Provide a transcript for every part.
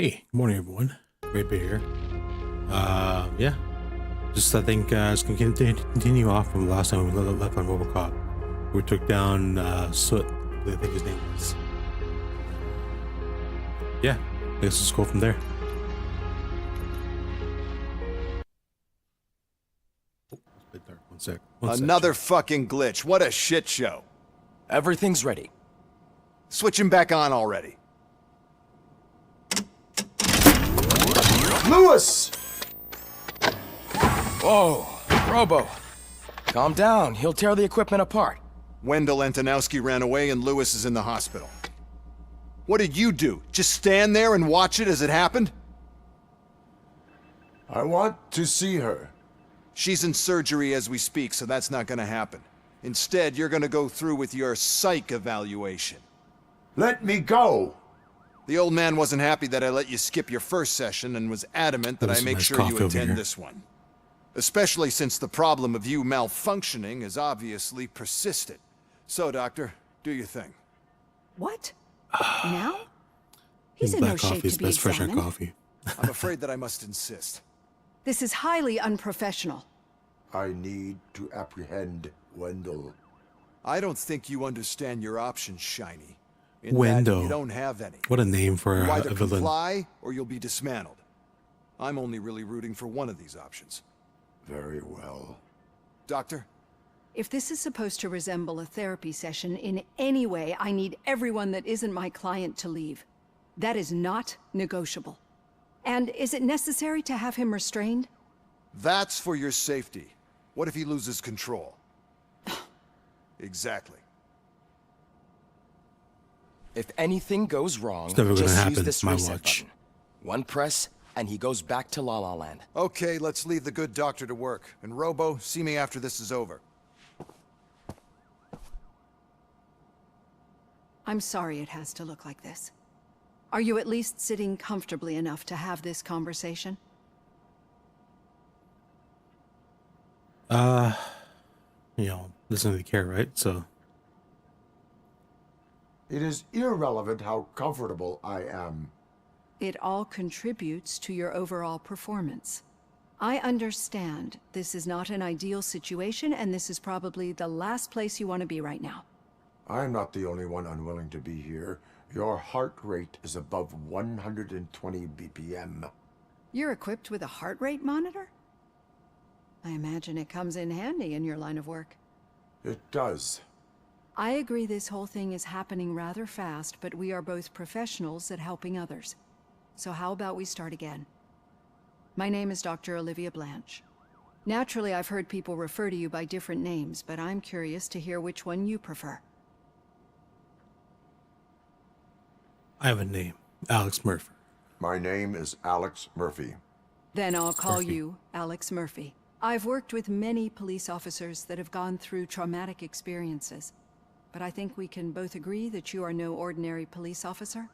Hey, good morning, everyone. Great to be here. Yeah, just I think it's gonna continue off from the last time we left on Robocop. We took down Soot, I think his name was. Yeah, I guess let's go from there. Oh, it's a bit dark. One sec. Another fucking glitch. What a shit show. Everything's ready. Switch him back on already. Lewis! Whoa, Robo. Calm down. He'll tear the equipment apart. Wendell Antonowski ran away and Lewis is in the hospital. What did you do? Just stand there and watch it as it happened? I want to see her. She's in surgery as we speak, so that's not gonna happen. Instead, you're gonna go through with your psych evaluation. Let me go! The old man wasn't happy that I let you skip your first session and was adamant that I make nice sure you coffee over here. attend this one. Especially since the problem of you malfunctioning is obviously persistent. So, Doctor, do your thing. What? Now? He's in Black no shape coffee is to be best fresh examined. coffee. I'm afraid that I must insist. This is highly unprofessional. I need to apprehend Wendell. I don't think you understand your options, Shiny. In Wendell. that you don't have any. What a name for You a either villain. comply or you'll be dismantled. I'm only really rooting for one of these options. Very well. Doctor? If this is supposed to resemble a therapy session in any way, I need everyone that isn't my client to leave. That is not negotiable. And is it necessary to have him restrained? That's for your safety. What if he loses control? Exactly. If anything goes wrong, It's never gonna just happen, use this my reset watch. button. One press, and he goes back to La La Land. Okay, let's leave the good doctor to work. And Robo, see me after this is over. I'm sorry it has to look like this. Are you at least sitting comfortably enough to have this conversation? Doesn't really care, right? So, It is irrelevant how comfortable I am. It all contributes to your overall performance. I understand this is not an ideal situation, and this is probably the last place you want to be right now. I am not the only one unwilling to be here. Your heart rate is above 120 BPM. You're equipped with a heart rate monitor? I imagine it comes in handy in your line of work. It does. I agree this whole thing is happening rather fast, but we are both professionals at helping others. So how about we start again? My name is Dr. Olivia Blanche. Naturally, I've heard people refer to you by different names, but I'm curious to hear which one you prefer. I have a name. Alex Murphy. My name is Alex Murphy. Then I'll call Murphy. you Alex Murphy. I've worked with many police officers that have gone through traumatic experiences, but I think we can both agree that you are no ordinary police officer.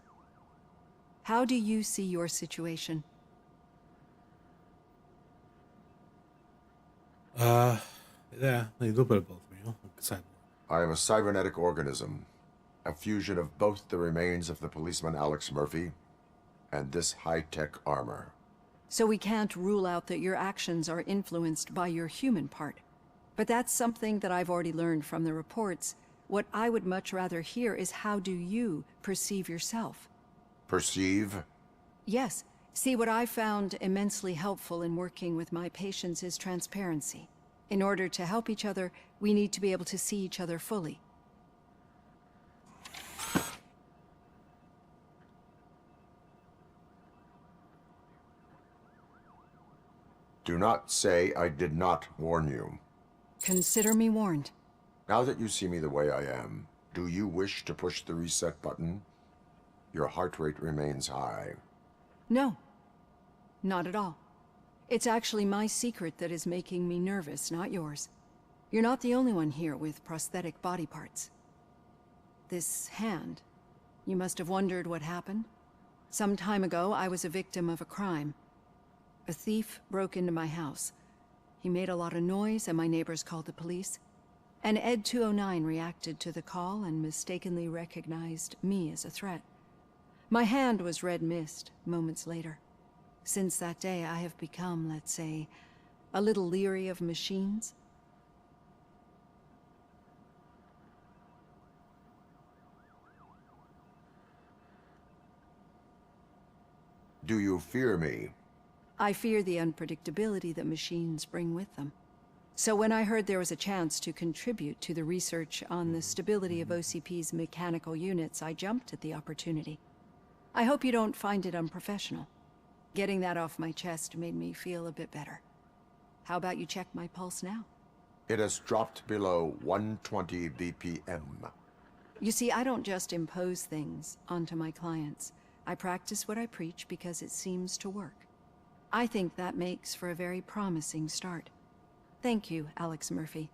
How do you see your situation? Yeah, a little bit of both, Side. I am a cybernetic organism, a fusion of both the remains of the policeman Alex Murphy and this high-tech armor. So we can't rule out that your actions are influenced by your human part. But that's something that I've already learned from the reports. What I would much rather hear is how do you perceive yourself? Perceive? Yes. See, what I found immensely helpful in working with my patients is transparency. In order to help each other, we need to be able to see each other fully. Do not say I did not warn you. Consider me warned. Now that you see me the way I am, do you wish to push the reset button? Your heart rate remains high. No. Not at all. It's actually my secret that is making me nervous, not yours. You're not the only one here with prosthetic body parts. This hand, you must have wondered what happened. Some time ago, I was a victim of a crime. A thief broke into my house. He made a lot of noise and my neighbors called the police. And Ed 209 reacted to the call and mistakenly recognized me as a threat. My hand was red mist moments later. Since that day, I have become, let's say, a little leery of machines. Do you fear me? I fear the unpredictability that machines bring with them. So when I heard there was a chance to contribute to the research on the stability of OCP's mechanical units, I jumped at the opportunity. I hope you don't find it unprofessional. Getting that off my chest made me feel a bit better. How about you check my pulse now? It has dropped below 120 BPM. You see, I don't just impose things onto my clients. I practice what I preach because it seems to work. I think that makes for a very promising start. Thank you, Alex Murphy.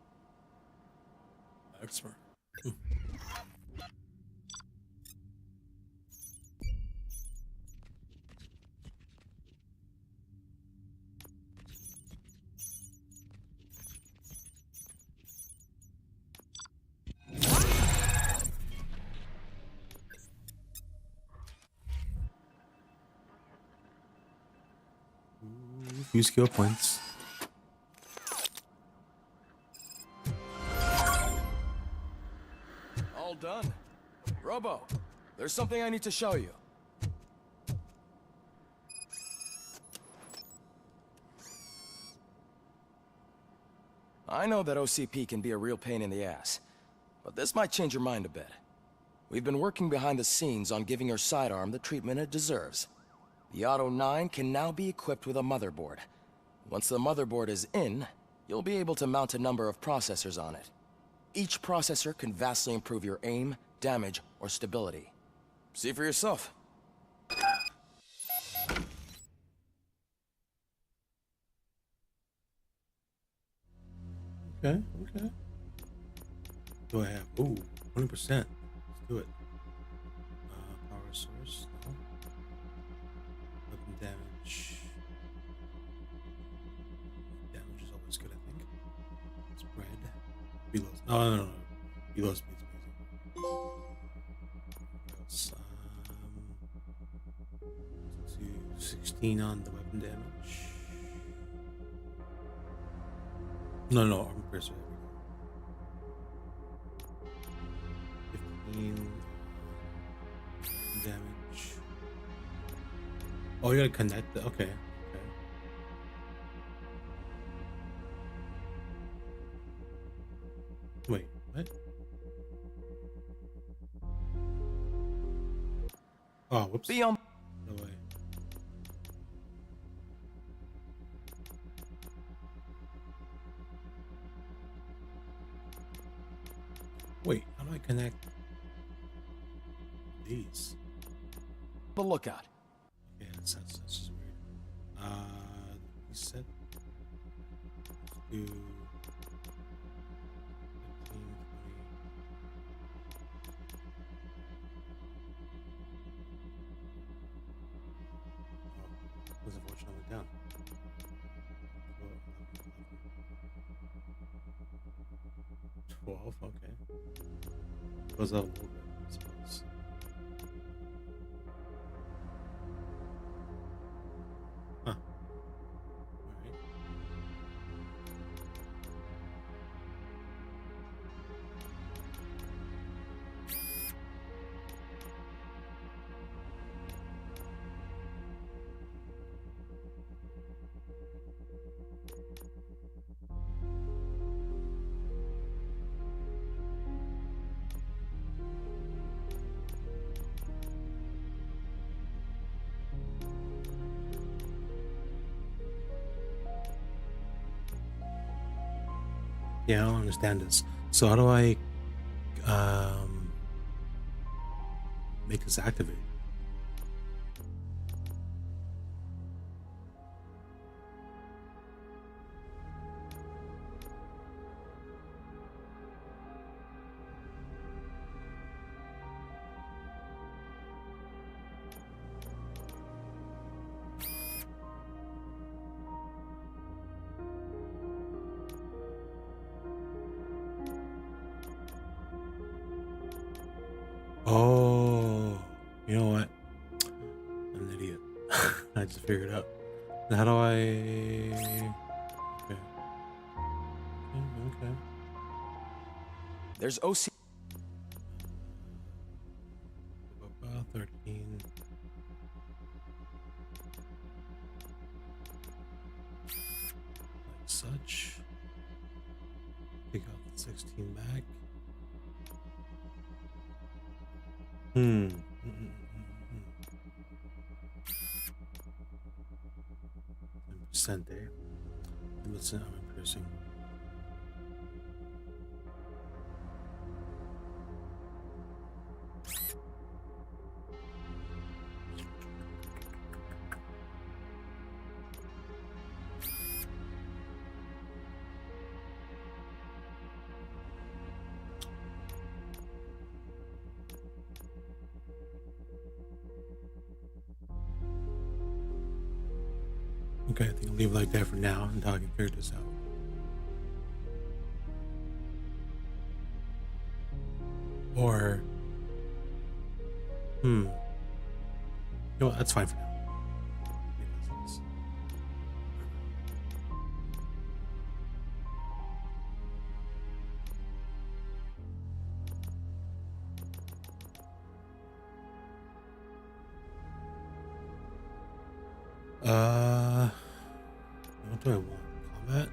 Excellent. Few skill points. All done. Robo, there's something I need to show you. I know that OCP can be a real pain in the ass, but this might change your mind a bit. We've been working behind the scenes on giving your sidearm the treatment it deserves. The Auto 9 can now be equipped with a motherboard. Once the motherboard is in, you'll be able to mount a number of processors on it. Each processor can vastly improve your aim, damage, or stability. See for yourself. Okay, okay. Do I have? Ooh, 20%. Let's do it. Power source. No. Weapon damage. Damage is always good, I think. Spread. Below. No. Below speed's amazing. What else? Let's do 16 on the weapon damage. No, armor piercer. 15 damage. Oh, you gotta connect it. Okay. Wait, what? Oh, whoops. Be on. No way. Wait, how do I connect these? The lookout. Yeah, that's just weird. Reset. Let's do 15, 20. Oh, was unfortunately down. 12, okay. Goes up a little bit, I suppose. Huh. Alright. Yeah, I don't understand this. So how do I make this activate? Oh, you know figure it out. Now, how do I? Okay. Okay. There's OC. 13. Like such. Pick out the 16 back. Hmm. 10% there. Let's see how I'm producing. Okay, I think I'll leave it like that for now until I can figure this out. Or, you know what, that's fine for now. What do I want? Combat?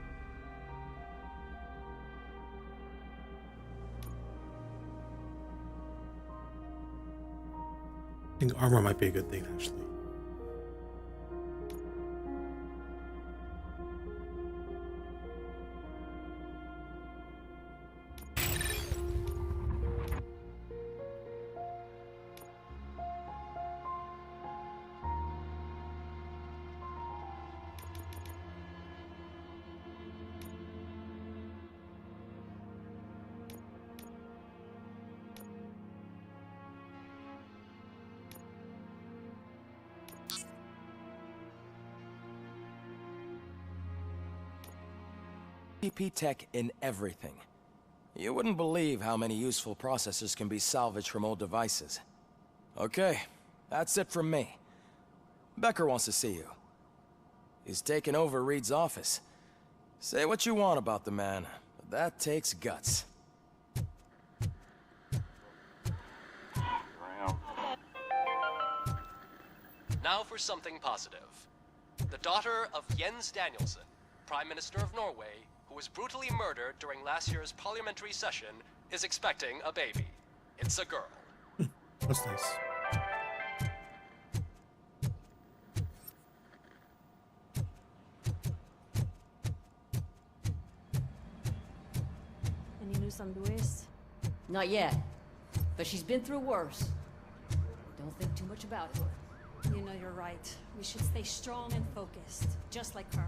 I think armor might be a good thing, actually. OCP tech in everything. You wouldn't believe how many useful processors can be salvaged from old devices. Okay, that's it from me. Becker wants to see you. He's taken over Reed's office. Say what you want about the man, but that takes guts. Now for something positive. The daughter of Jens Danielson, Prime Minister of Norway, who was brutally murdered during last year's parliamentary session, is expecting a baby. It's a girl. That's nice. Any news on Luis? Not yet, but she's been through worse. Don't think too much about it. You know you're right. We should stay strong and focused, just like her.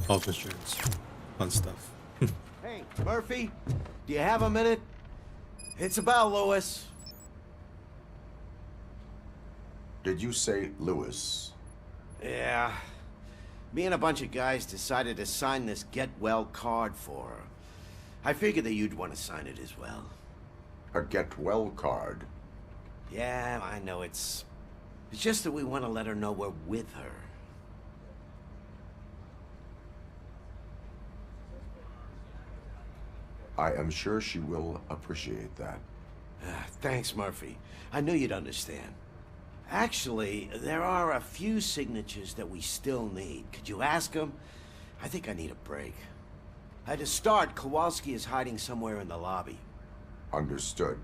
Health insurance. Fun stuff. Hey, Murphy, do you have a minute? It's about Lewis. Did you say Lewis? Yeah. Me and a bunch of guys decided to sign this get well card for her. I figured that you'd want to sign it as well. A get well card? Yeah, I know it's just that we want to let her know we're with her. I am sure she will appreciate that. Thanks, Murphy. I knew you'd understand. Actually, there are a few signatures that we still need. Could you ask them? I think I need a break. To start, Kowalski is hiding somewhere in the lobby. Understood.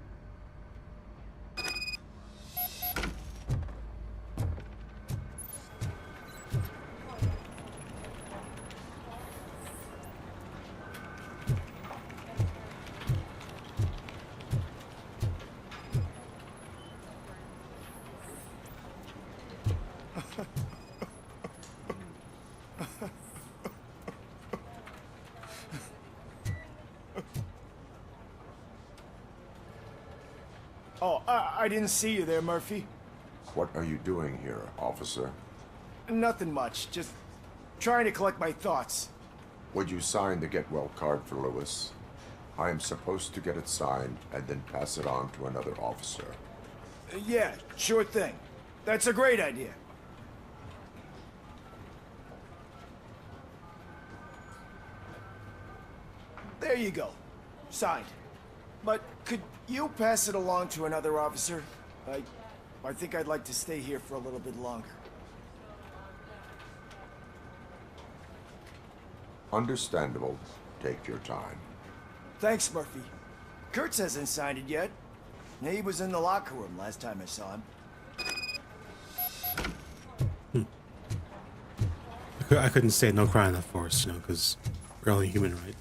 Oh, I didn't see you there, Murphy. What are you doing here, officer? Nothing much, just trying to collect my thoughts. Would you sign the get well card for Lewis? I am supposed to get it signed and then pass it on to another officer. Yeah, sure thing. That's a great idea. There you go. Signed. But could you pass it along to another officer? I think I'd like to stay here for a little bit longer. Understandable. Take your time. Thanks, Murphy. Kurtz hasn't signed it yet. He was in the locker room last time I saw him. I couldn't say no crying in the forest, because we're only human, right?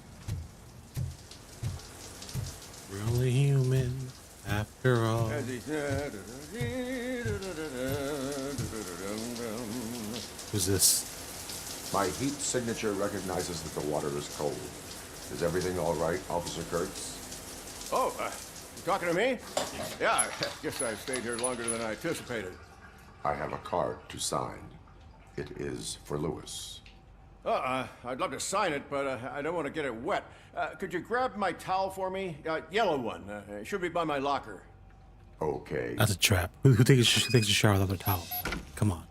We're only human, after all. Who's this? My heat signature recognizes that the water is cold. Is everything all right, Officer Kurtz? Oh, you talking to me? Yeah, I guess I stayed here longer than I anticipated. I have a card to sign. It is for Lewis. I'd love to sign it, but I don't want to get it wet. Could you grab my towel for me? Yellow one. It should be by my locker. Okay. That's a trap. Who takes a shower without a towel? Come on.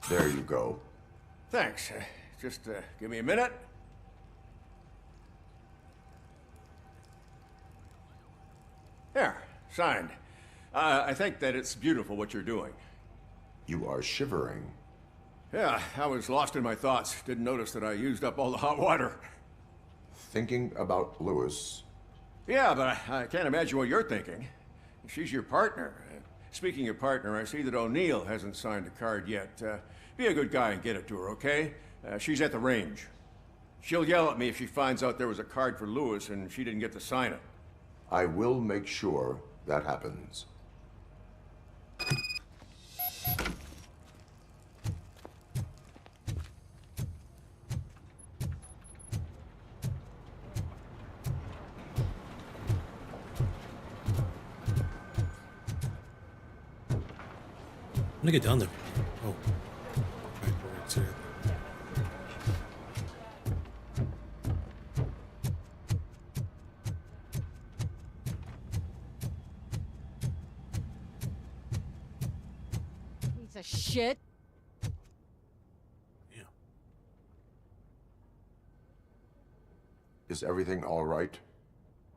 There you go. Thanks. Just give me a minute. There, signed. I think that it's beautiful what you're doing. You are shivering. Yeah, I was lost in my thoughts. Didn't notice that I used up all the hot water. Thinking about Lewis. Yeah, but I can't imagine what you're thinking. She's your partner. Speaking of partner, I see that O'Neill hasn't signed a card yet. Be a good guy and get it to her, okay? She's at the range. She'll yell at me if she finds out there was a card for Lewis and she didn't get to sign it. I will make sure that happens. I'm gonna get down there. Oh. Right, it's here. Piece of shit. Yeah. Is everything all right?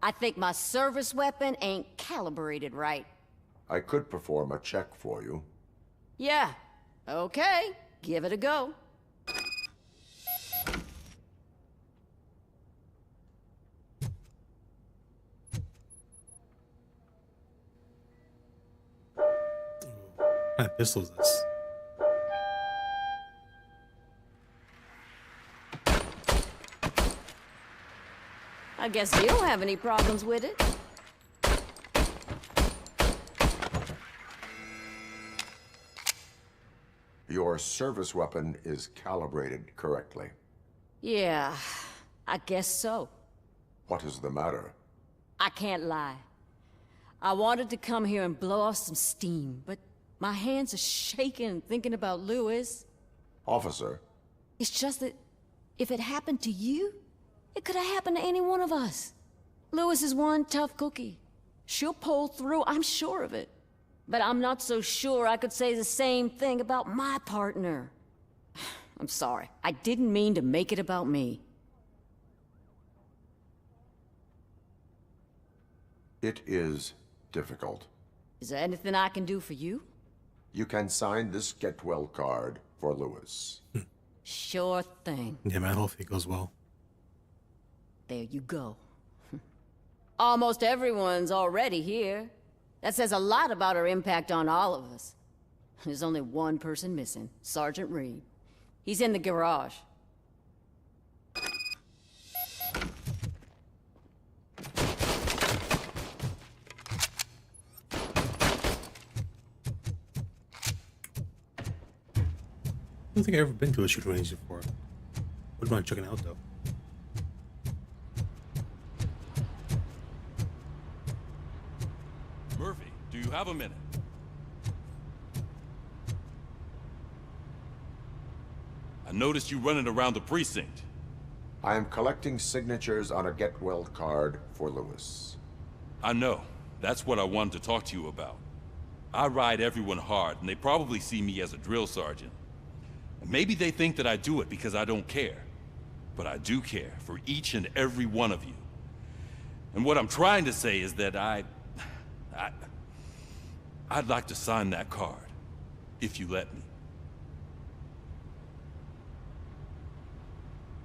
I think my service weapon ain't calibrated right. I could perform a check for you. Yeah. Okay. Give it a go. What kind of pistol is this? I guess you don't have any problems with it. Your service weapon is calibrated correctly. Yeah, I guess so. What is the matter? I can't lie. I wanted to come here and blow off some steam, but my hands are shaking thinking about Lewis. Officer, It's just that if it happened to you, it could have happened to any one of us. Lewis is one tough cookie. She'll pull through, I'm sure of it. But I'm not so sure I could say the same thing about my partner. I'm sorry. I didn't mean to make it about me. it is difficult. Is there anything I can do for you? You can sign this get well card for Lewis. Sure thing. Yeah, man, hopefully it goes well. There you go. Almost everyone's already here. That says a lot about her impact on all of us. There's only one person missing, Sergeant Reed. He's in the garage. I don't think I've ever been to a shooting range before. Wouldn't mind checking it out though. Murphy, do you have a minute? I noticed you running around the precinct. I am collecting signatures on a get well card for Lewis. I know. That's what I wanted to talk to you about. I ride everyone hard, and they probably see me as a drill sergeant. And maybe they think that I do it because I don't care. But I do care for each and every one of you. And what I'm trying to say is that I'd like to sign that card, if you let me.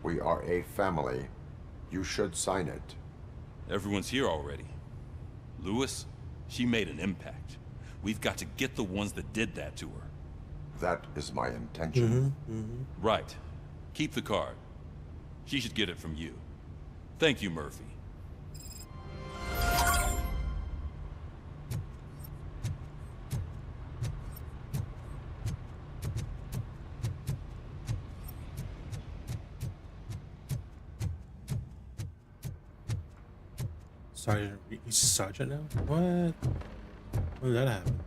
We are a family. You should sign it. Everyone's here already. Lewis, she made an impact. We've got to get the ones that did that to her. That is my intention. Right. Keep the card. She should get it from you. Thank you, Murphy. Sergeant, he's a sergeant now? What? When did that happen?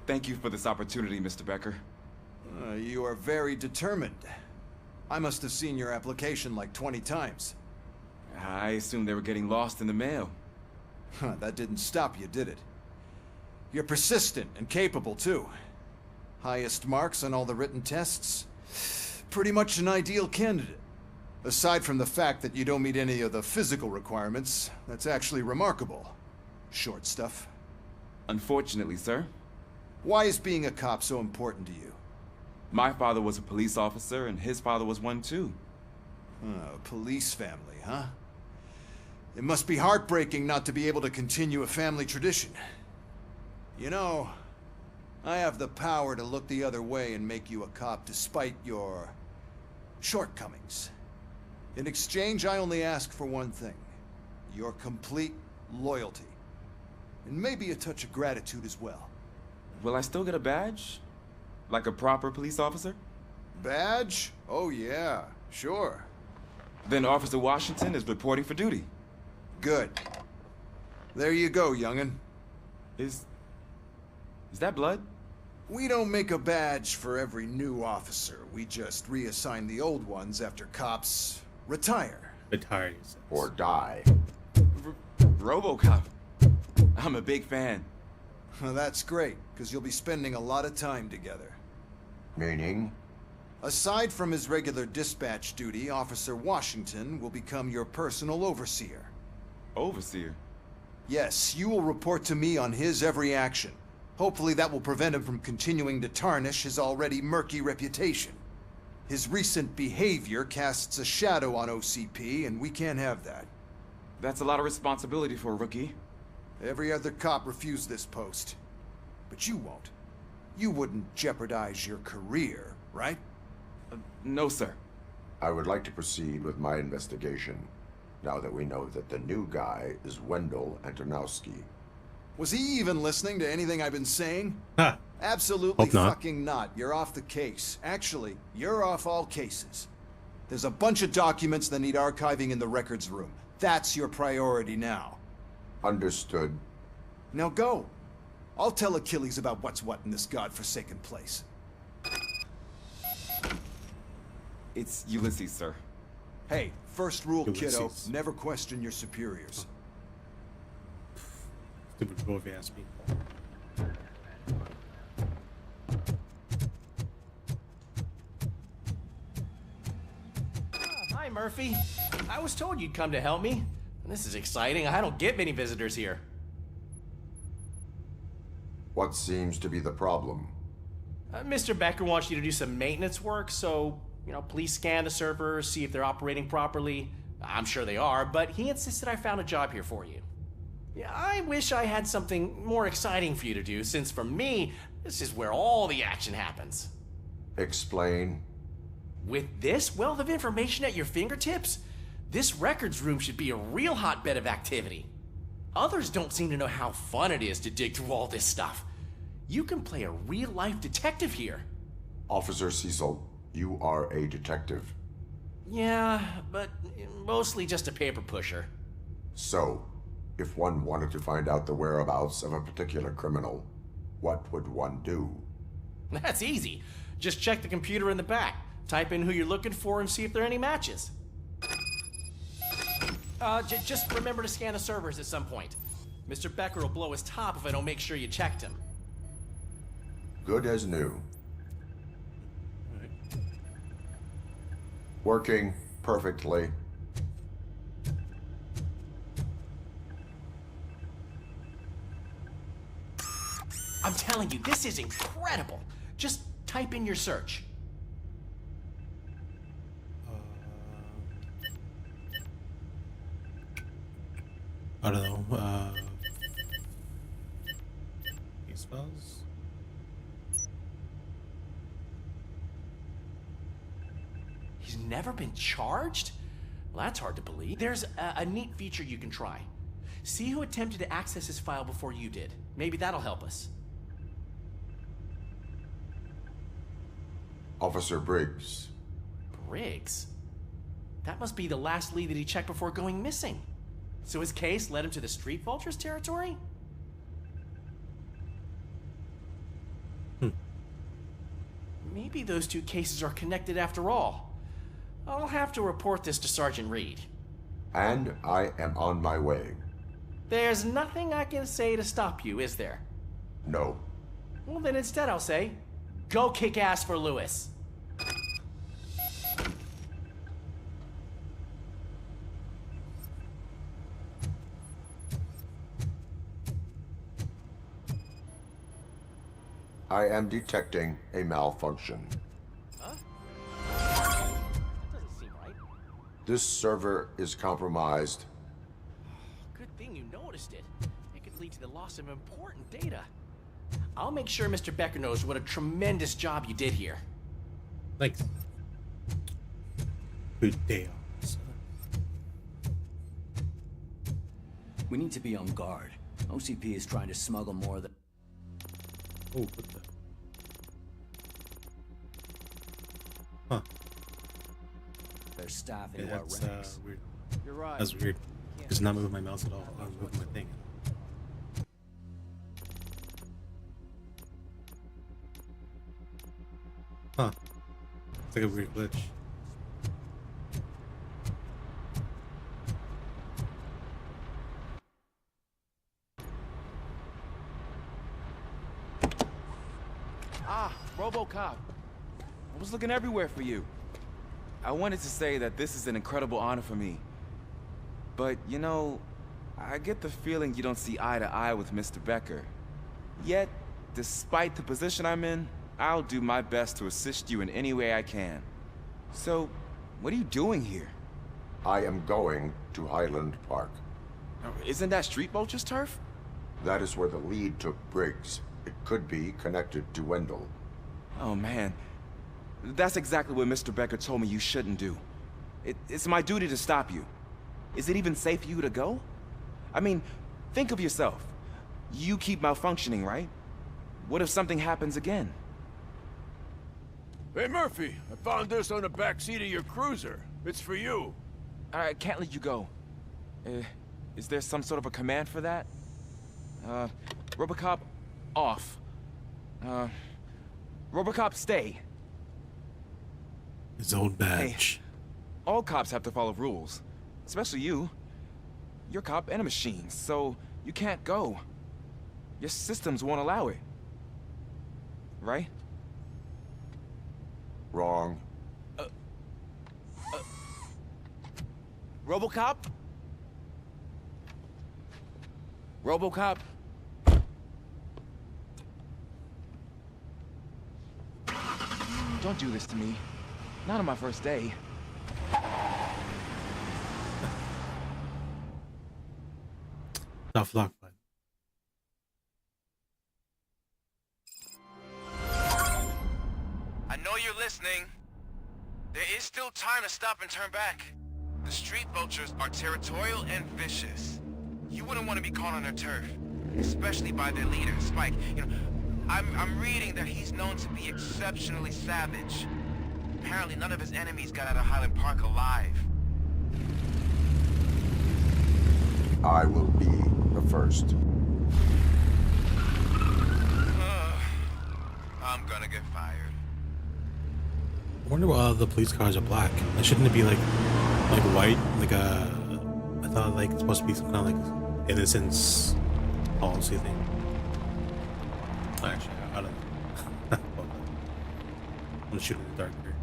Thank you for this opportunity, Mr. Becker. You are very determined. I must have seen your application like 20 times. I assumed they were getting lost in the mail. That didn't stop you, did it? You're persistent and capable, too. Highest marks on all the written tests. Pretty much an ideal candidate. Aside from the fact that you don't meet any of the physical requirements, that's actually remarkable. Short stuff. Unfortunately, sir. Why is being a cop so important to you? My father was a police officer, and his father was one, too. A police family, huh? It must be heartbreaking not to be able to continue a family tradition. You know, I have the power to look the other way and make you a cop despite your shortcomings. In exchange, I only ask for one thing. Your complete loyalty. And maybe a touch of gratitude as well. Will I still get a badge? Like a proper police officer? Badge? Oh yeah, sure. Then Officer Washington is reporting for duty. Good. There you go, young'un. Is that blood? We don't make a badge for every new officer. We just reassign the old ones after cops retire. Retire. Or die. Robocop. I'm a big fan. Well, that's great, because you'll be spending a lot of time together. Meaning? Aside from his regular dispatch duty, Officer Washington will become your personal overseer. Overseer? Yes, you will report to me on his every action. Hopefully that will prevent him from continuing to tarnish his already murky reputation. His recent behavior casts a shadow on OCP, and we can't have that. That's a lot of responsibility for a rookie. Every other cop refused this post. But you won't. You wouldn't jeopardize your career, right? No, sir. I would like to proceed with my investigation, now that we know that the new guy is Wendell Antonowski. Was he even listening to anything I've been saying? Ha. Absolutely Hope not. fucking not. You're off the case. Actually, you're off all cases. There's a bunch of documents that need archiving in the records room. That's your priority now. Understood. Now go. I'll tell Achilles about what's what in this godforsaken place. It's Ulysses, sir. Hey, first rule, kiddo, Ulysses. never question your superiors. Stupid boy, if you ask me. Hi, Murphy. I was told you'd come to help me. This is exciting. I don't get many visitors here. What seems to be the problem? Mr. Becker wants you to do some maintenance work, so, please scan the servers, see if they're operating properly. I'm sure they are, but he insisted I found a job here for you. Yeah, I wish I had something more exciting for you to do, since for me, this is where all the action happens. Explain. With this wealth of information at your fingertips, this records room should be a real hotbed of activity. Others don't seem to know how fun it is to dig through all this stuff. You can play a real-life detective here. Officer Cecil, you are a detective. Yeah, but mostly just a paper pusher. So, if one wanted to find out the whereabouts of a particular criminal, what would one do? That's easy. Just check the computer in the back, type in who you're looking for, and see if there are any matches. Just remember to scan the servers at some point. Mr. Becker will blow his top if I don't make sure you checked him. Good as new. Working perfectly. I'm telling you, this is incredible. Just type in your search. I don't know. These spells. He's never been charged? Well, that's hard to believe. There's a neat feature you can try. See who attempted to access his file before you did. Maybe that'll help us. Officer Briggs. Briggs? That must be the last lead that he checked before going missing. So his case led him to the Street Vultures territory? Maybe those two cases are connected after all. I'll have to report this to Sergeant Reed. And I am on my way. There's nothing I can say to stop you, is there? No. Well, then instead I'll say, go kick ass for Lewis. I am detecting a malfunction. Huh? That doesn't seem right. This server is compromised. Good thing you noticed it. It could lead to the loss of important data. I'll make sure Mr. Becker knows what a tremendous job you did here. Thanks. Good day. We need to be on guard. OCP is trying to smuggle more than... Oh, what the? Huh. Their staff Yeah, into our that's ranks. weird. You're right. That's weird. It's not moving my mouse at all. I'm moving my thing. Huh. It's like a weird glitch. Ah, Robocop. I was looking everywhere for you. I wanted to say that this is an incredible honor for me. But, you know, I get the feeling you don't see eye to eye with Mr. Becker. Yet, despite the position I'm in, I'll do my best to assist you in any way I can. So, what are you doing here? I am going to Highland Park. Isn't that Street Vulture's turf? That is where the lead took Briggs. It could be connected to Wendell. Oh, man. That's exactly what Mr. Becker told me you shouldn't do. It's my duty to stop you. Is it even safe for you to go? I mean, think of yourself. You keep malfunctioning, right? What if something happens again? Hey, Murphy, I found this on the back seat of your cruiser. It's for you. I can't let you go. Is there some sort of a command for that? Robocop, off. Robocop, stay. His old badge. Hey, all cops have to follow rules. Especially you. You're a cop and a machine, so you can't go. Your systems won't allow it. Right? Wrong. Robocop? Robocop? Don't do this to me. Not on my first day. Tough luck, bud. I know you're listening. There is still time to stop and turn back. The street vultures are territorial and vicious. You wouldn't want to be caught on their turf, especially by their leader, Spike. You know, I'm reading that he's known to be exceptionally savage. Apparently none of his enemies got out of Highland Park alive. I will be the first. I'm gonna get fired. I wonder why all the police cars are black. Like, shouldn't it be like white? Like I thought like it's supposed to be some kind of like innocence policy thing. Actually, I don't know. I'm gonna shoot in the dark here.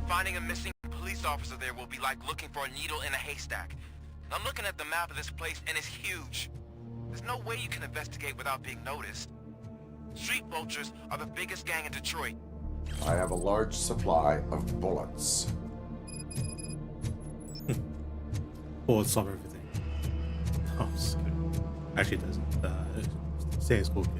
Finding a missing police officer there will be like looking for a needle in a haystack. I'm looking at the map of this place and it's huge. There's no way you can investigate without being noticed. Street vultures are the biggest gang in Detroit. I have a large supply of bullets. Bullets solve everything. Oh, just kidding. Actually, it doesn't. Stay in school, kids.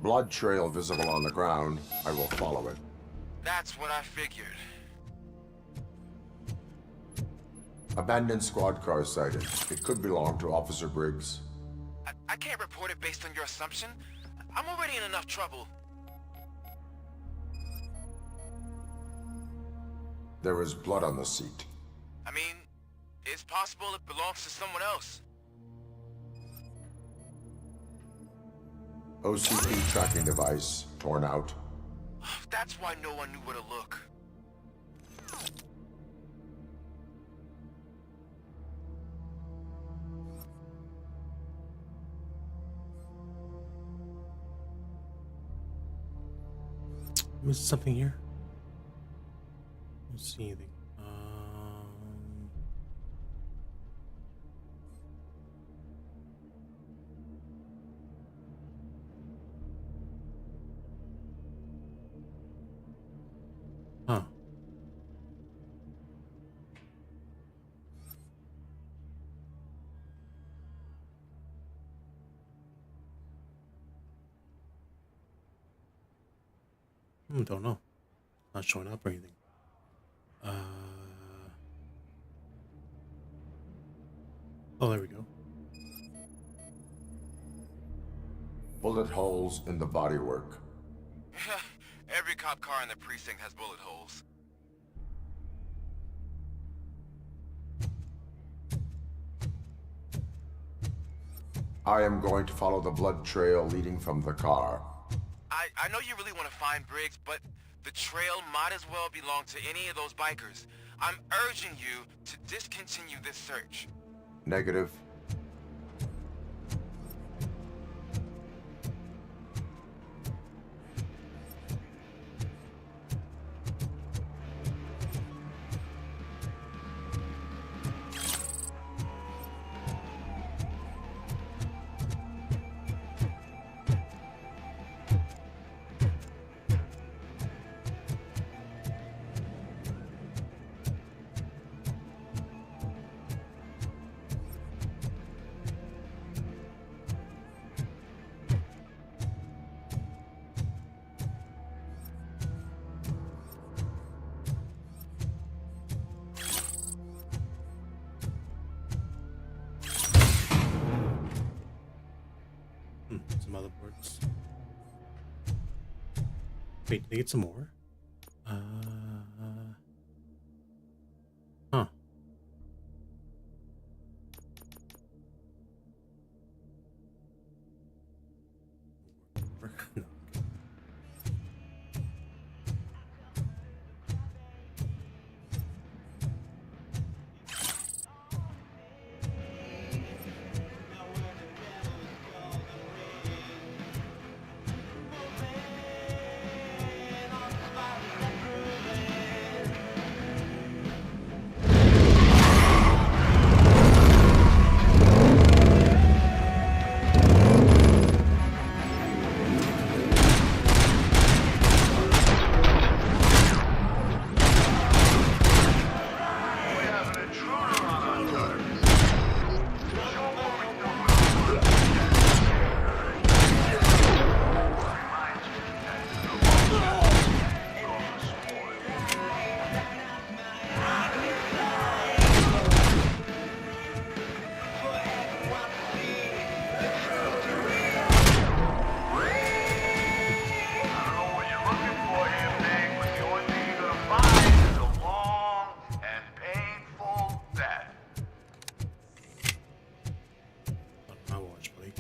Blood trail visible on the ground. I will follow it. That's what I figured. Abandoned squad car sighted. It could belong to Officer Briggs. I can't report it based on your assumption. I'm already in enough trouble. There is blood on the seat. I mean, it's possible it belongs to someone else. OCP tracking device torn out. That's why no one knew where to look. Missed something here? Don't see anything. Huh. Don't know. Not showing up or anything. Oh, there we go. Bullet holes in the bodywork. Every cop car in the precinct has bullet holes. I am going to follow the blood trail leading from the car. I know you really want to find Briggs, but the trail might as well belong to any of those bikers. I'm urging you to discontinue this search. Negative. Wait, did they get some more? Huh. No. My watch, buddy.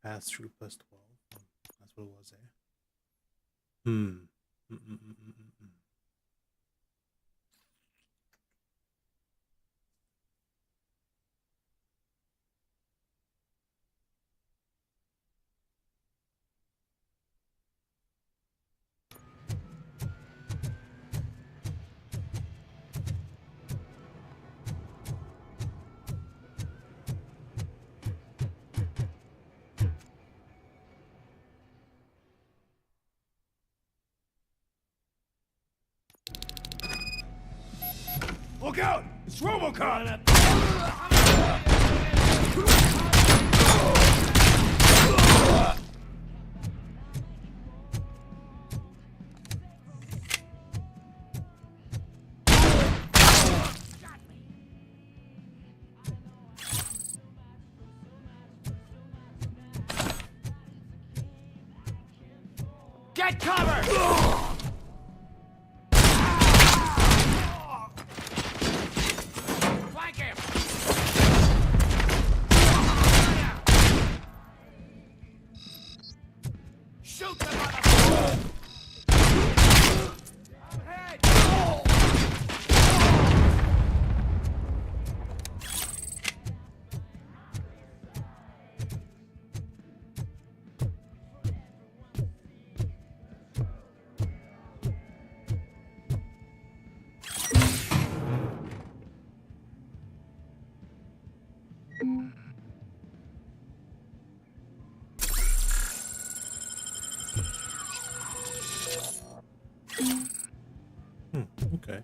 Pass through plus 12. That's what it was, eh? Look out! It's Robocop! Get cover! Okay.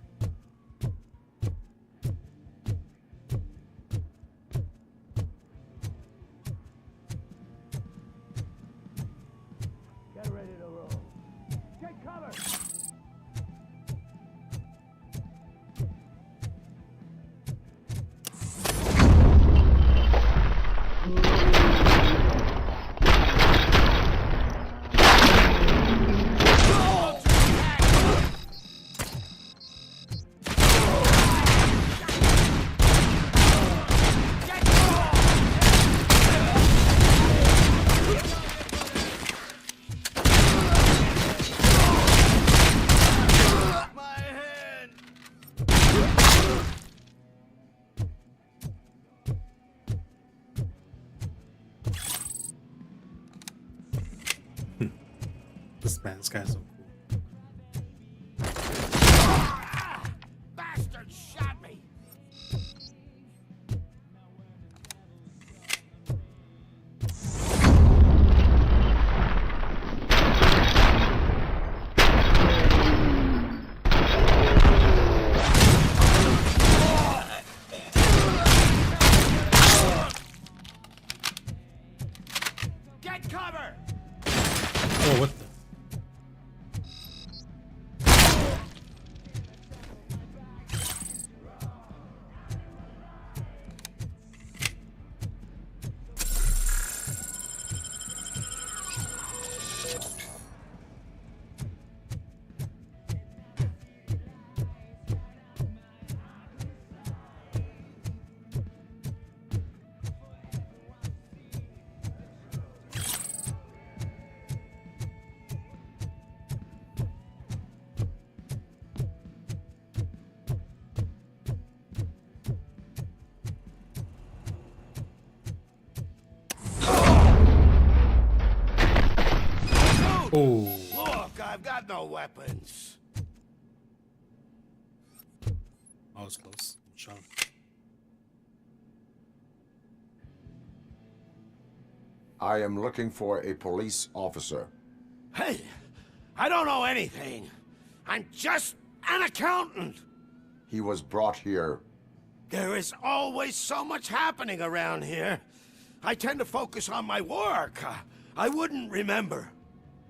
Get ready to roll. Get cover! This guy's so cool. Bastard shot me! Get cover! Oh, what the? I've got no weapons. I was close. Shot him. I am looking for a police officer. Hey, I don't know anything. I'm just an accountant. He was brought here. There is always so much happening around here. I tend to focus on my work. I wouldn't remember.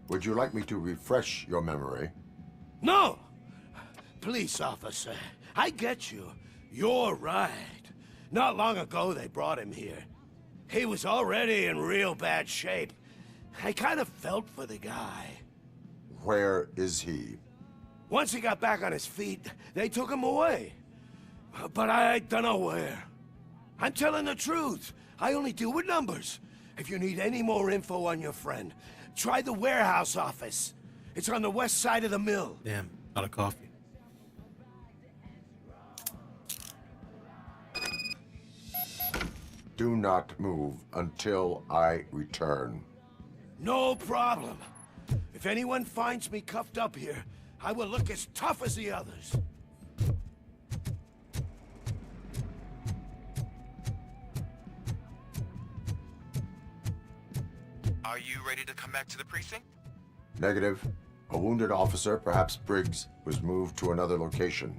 Would you like me to refresh your memory? No! Police officer, I get you. You're right. Not long ago they brought him here. He was already in real bad shape. I kind of felt for the guy. Where is he? Once he got back on his feet, they took him away. But I don't know where. I'm telling the truth. I only deal with numbers. If you need any more info on your friend, try the warehouse office. It's on the west side of the mill. Damn, out of coffee. Do not move until I return. No problem. If anyone finds me cuffed up here, I will look as tough as the others. Are you ready to come back to the precinct? Negative. A wounded officer, perhaps Briggs, was moved to another location.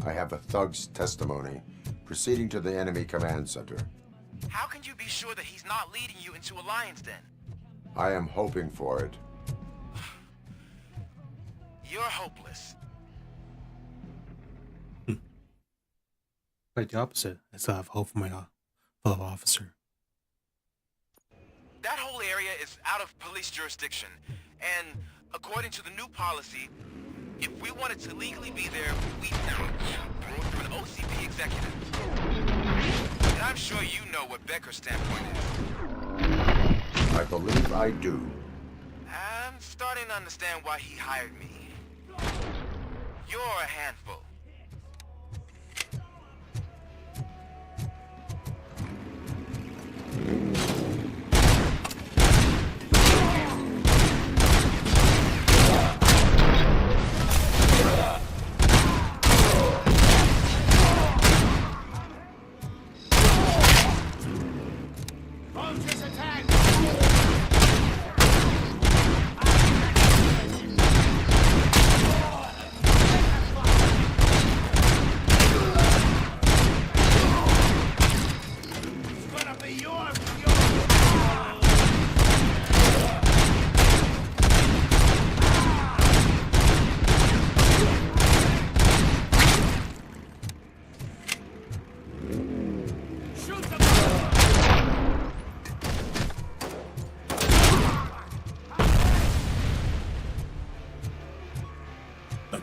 I have a thug's testimony, proceeding to the enemy command center. How can you be sure that he's not leading you into a lion's den? I am hoping for it. You're hopeless. Quite the opposite. I still have hope for my fellow officer. That whole area is out of police jurisdiction, and according to the new policy, if we wanted to legally be there, we go through an OCP executive. And I'm sure you know what Becker's standpoint is. I believe I do. I'm starting to understand why he hired me. You're a handful.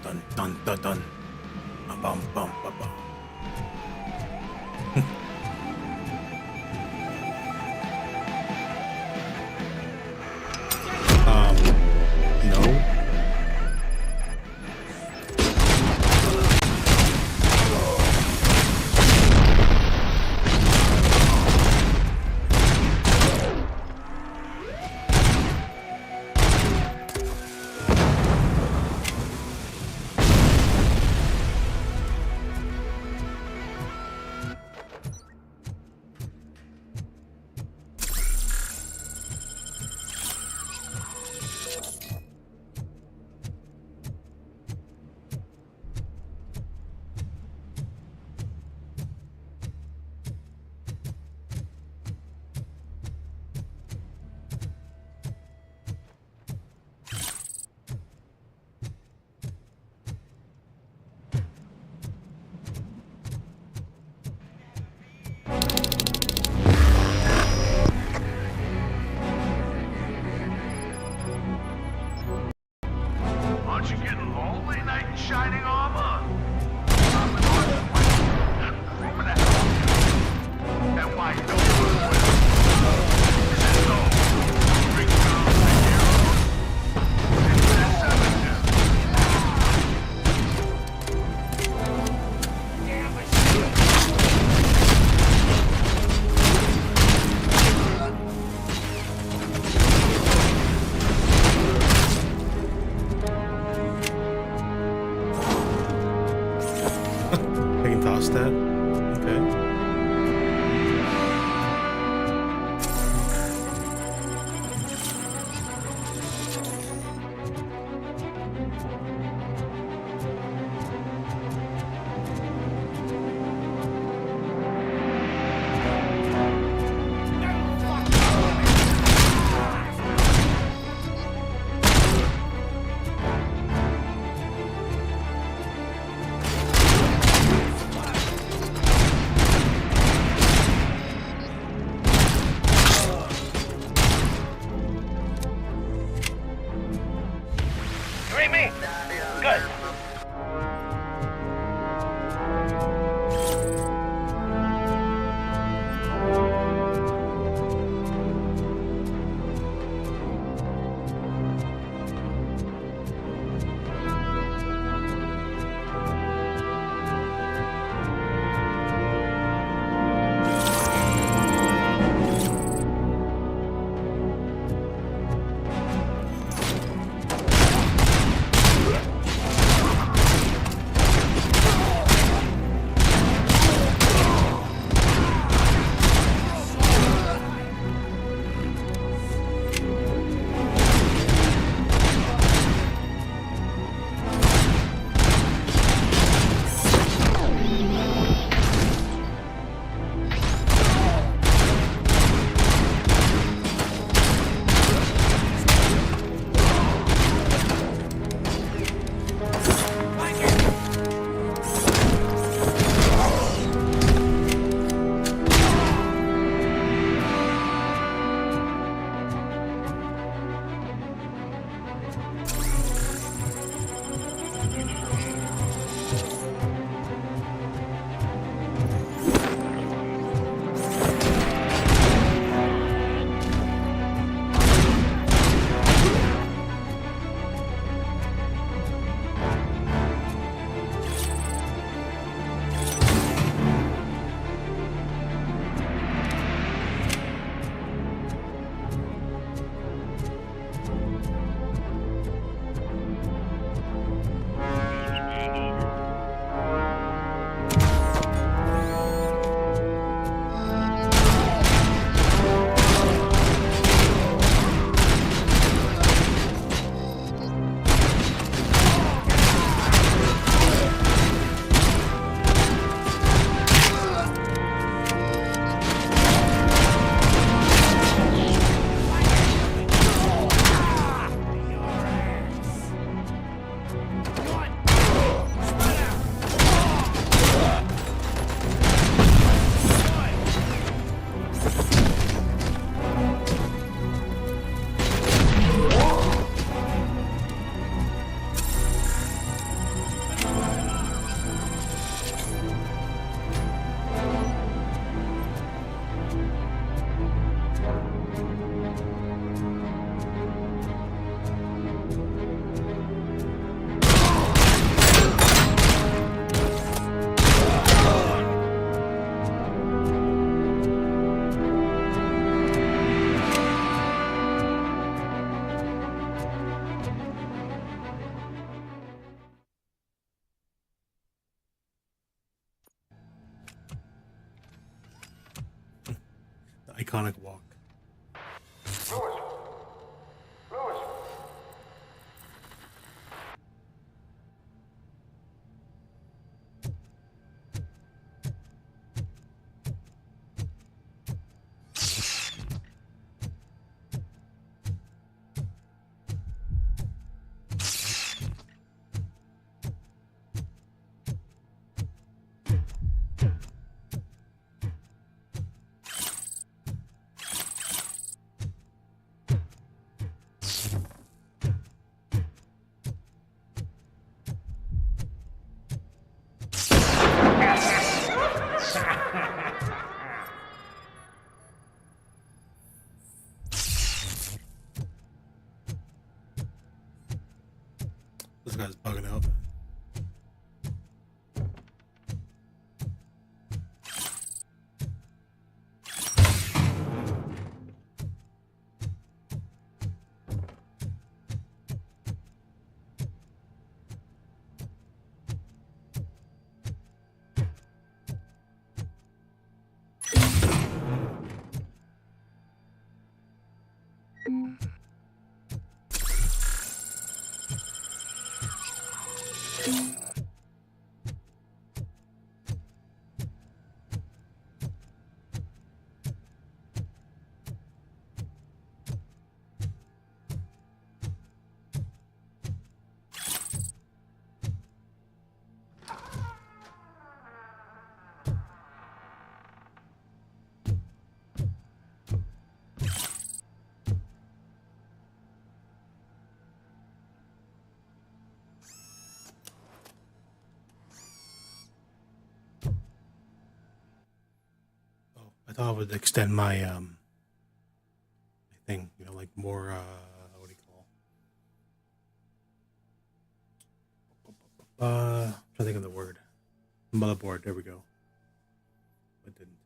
Dun dun dun dun. Bum bum bum bum bum. No. Aren't you getting lonely, knight in shining armor? And why don't you Is it so? Bring down the heroes? It's the cemetery. Damn it. that. Okay. Iconic walk. This guy's bugging out. thought I would extend my thing, you know, like more what do you call? I'm trying to think of the word. Motherboard. There we go. It didn't,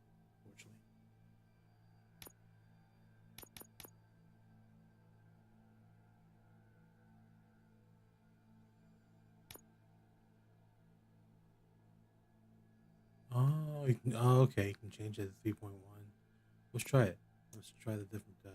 unfortunately. Oh, okay. You can change it to 3.1. Let's try it. Let's try the different. Um,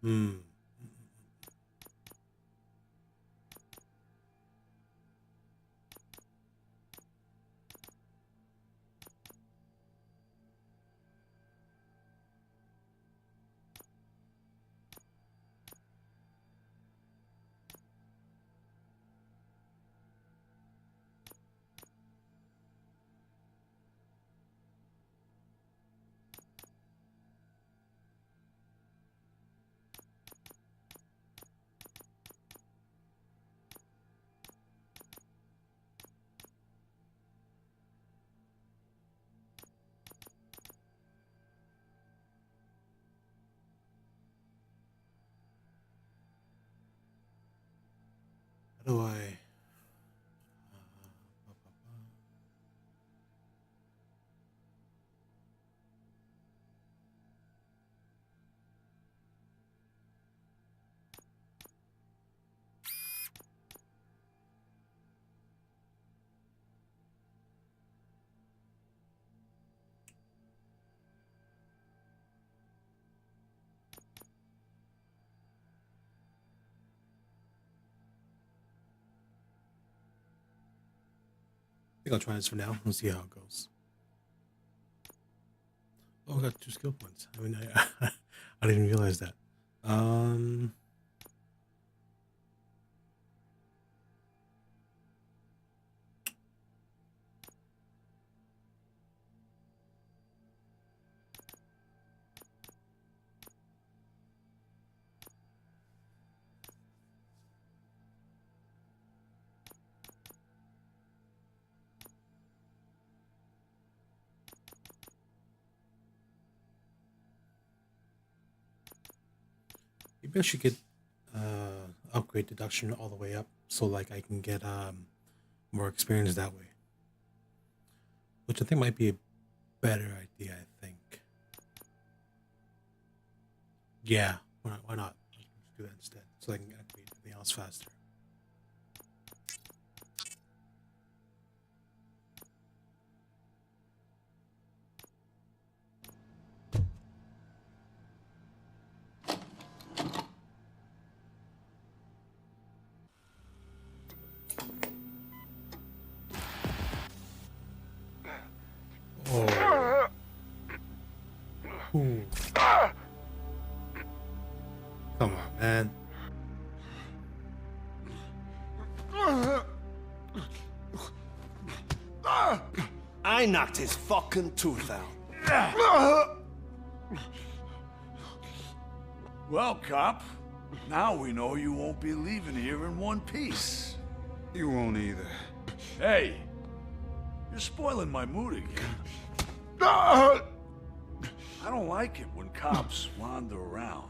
Hmm. How do I? I think I'll try this for now and see how it goes. Oh, I got 2 skill points. I mean, I didn't even realize that. Maybe I should get upgrade deduction all the way up so like I can get more experience that way. Which I think might be a better idea, I think. Yeah, why not? Let's do that instead. So I can upgrade everything else faster. Oh. Ooh. Come on, man. I knocked his fucking tooth out. Well, cop, now we know you won't be leaving here in one piece. You won't either. Hey, you're spoiling my mood again. I don't like it when cops wander around.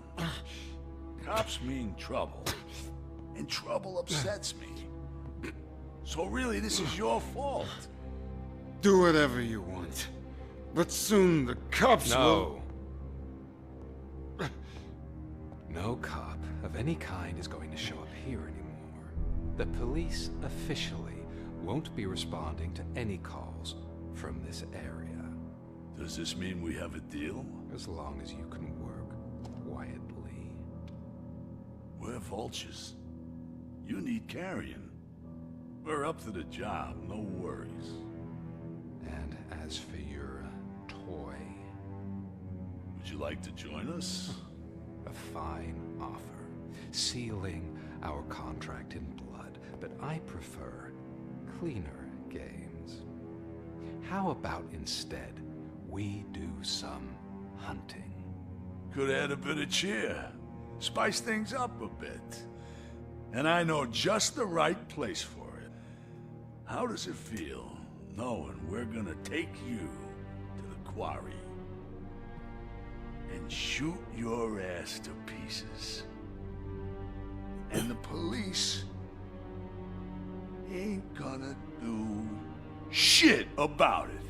Cops mean trouble, and trouble upsets me. So really, this is your fault. Do whatever you want. But soon the cops will... No cop of any kind is going to show up here anymore. The police officially won't be responding to any calls from this area. Does this mean we have a deal? As long as you can work quietly. We're vultures. You need carrion. We're up to the job, no worries. And as for your toy... Would you like to join us? A fine offer, sealing our contract in blood, but I prefer cleaner games. How about instead we do some hunting? Could add a bit of cheer, spice things up a bit. And I know just the right place for it. How does it feel knowing we're gonna take you to the quarry and shoot your ass to pieces? And the police ain't gonna do shit about it.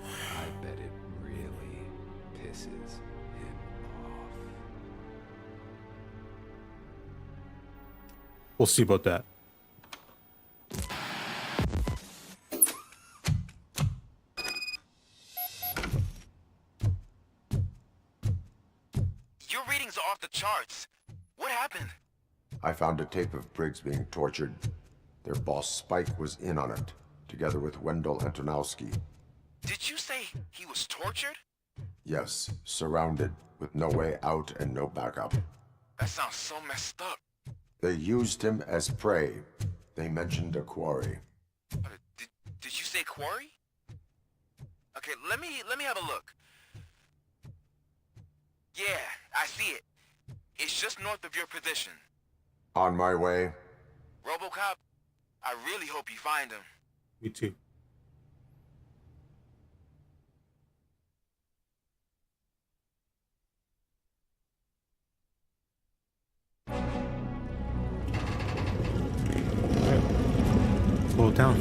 I bet it really pisses him off. We'll see about that. Your readings are off the charts. What happened? I found a tape of Briggs being tortured. Their boss Spike was in on it, together with Wendell Antonowski. Did you say he was tortured? Yes, surrounded, with no way out and no backup. That sounds so messed up. They used him as prey. They mentioned a quarry. Did you say quarry? Okay, let me have a look. Yeah, I see it. It's just north of your position. On my way. Robocop, I really hope you find him. Me too. Slow it down.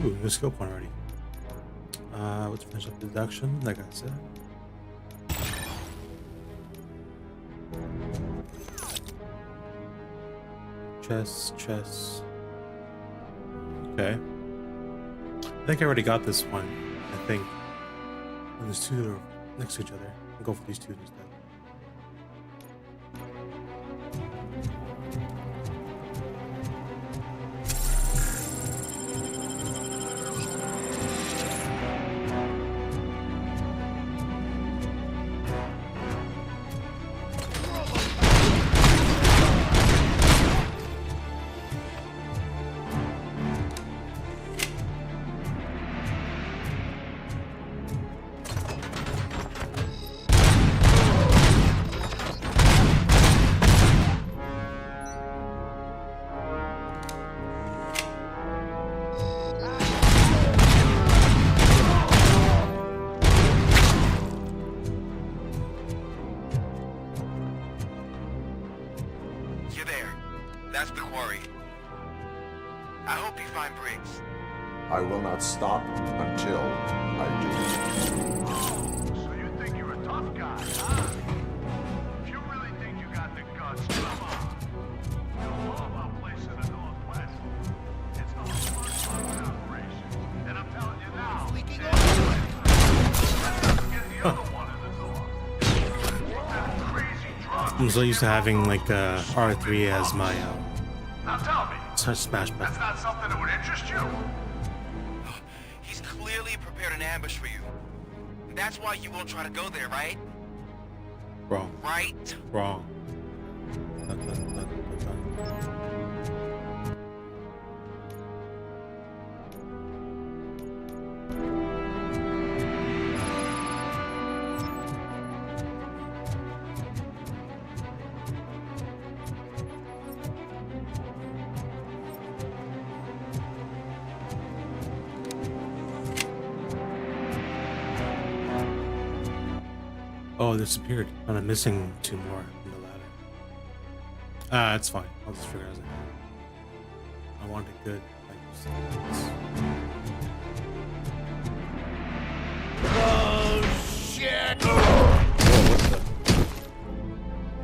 Ooh, new skill point already. Let's finish up deduction, like I said. Chess. Okay. I think I already got this one. I think. And there's two that are next to each other. I'll go for these two instead. That's the quarry. I hope you find Briggs. I will not stop until I do. So you think you're a tough guy, huh? If you really think you got the guts, come on. You know all about places in the Northwest. It's the first fucking operation. And I'm telling you now, leaking get the other one in the door. That crazy drug. I'm so used to having like R3 as my Now tell me, smash button. that's not something that would interest you? He's clearly prepared an ambush for you. That's why you won't try to go there, right? Wrong. Right? Wrong. Dun, dun, dun, dun, dun. Oh, it disappeared. And I'm missing 2 more in the ladder. It's fine. I'll just figure it out. I want it good. Oh, shit! Oh, what the? Man.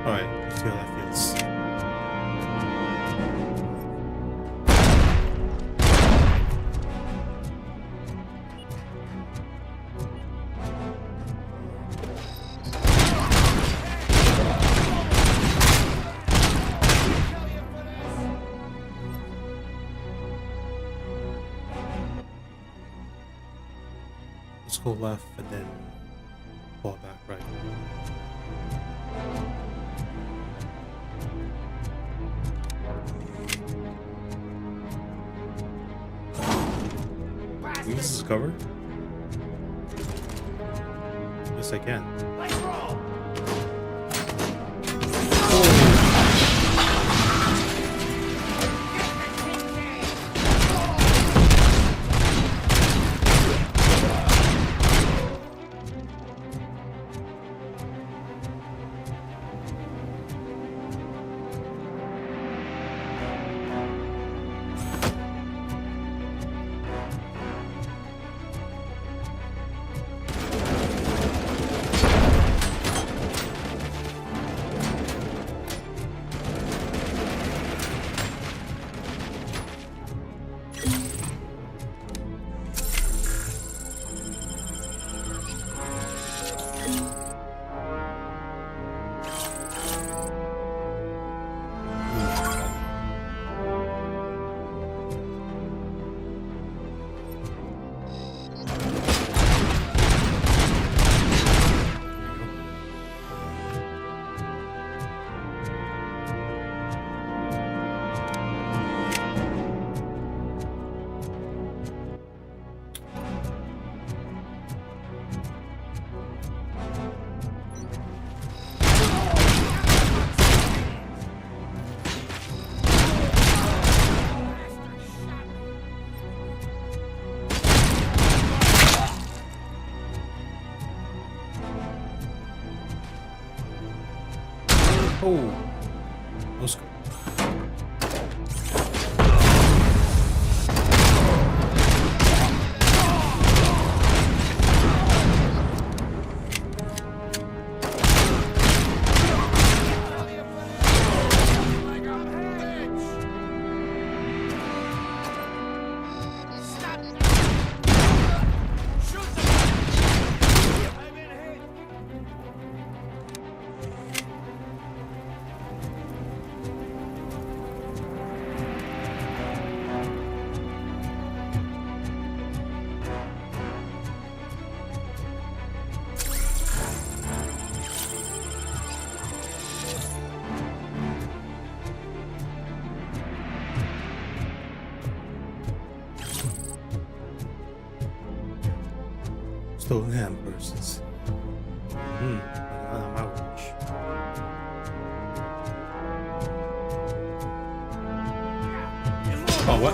Alright, let's see how that feels. Let's go left and then fall back right. This is covered? Yes, I can. Oh, let's go. Stolen hand purses. On my watch. Oh, what?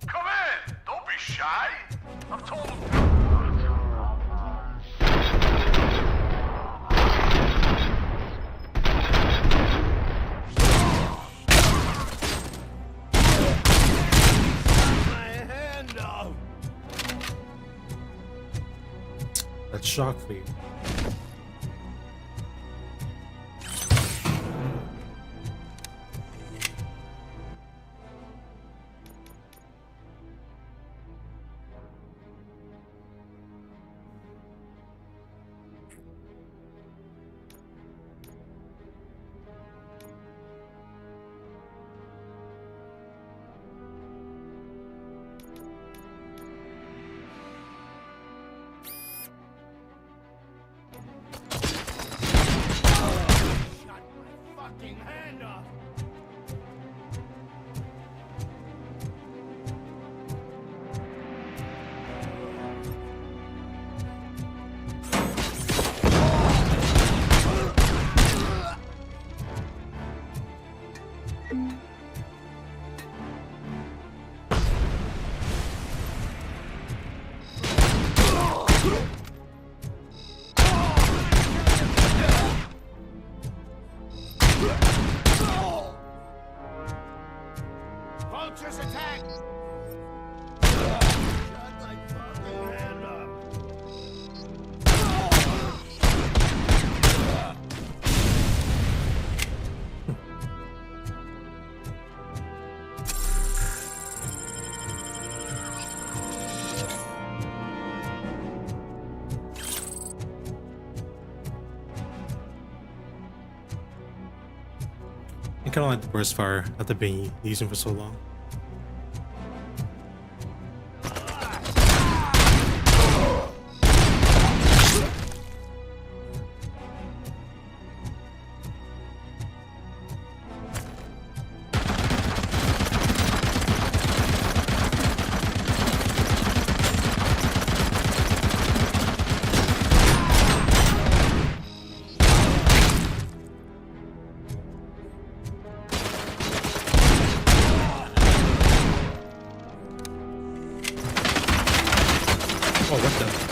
Come in! Don't be shy! I've told him. That's shock for you. Vultures attack! I kind of like the burst fire after being using for so long. Oh, what the?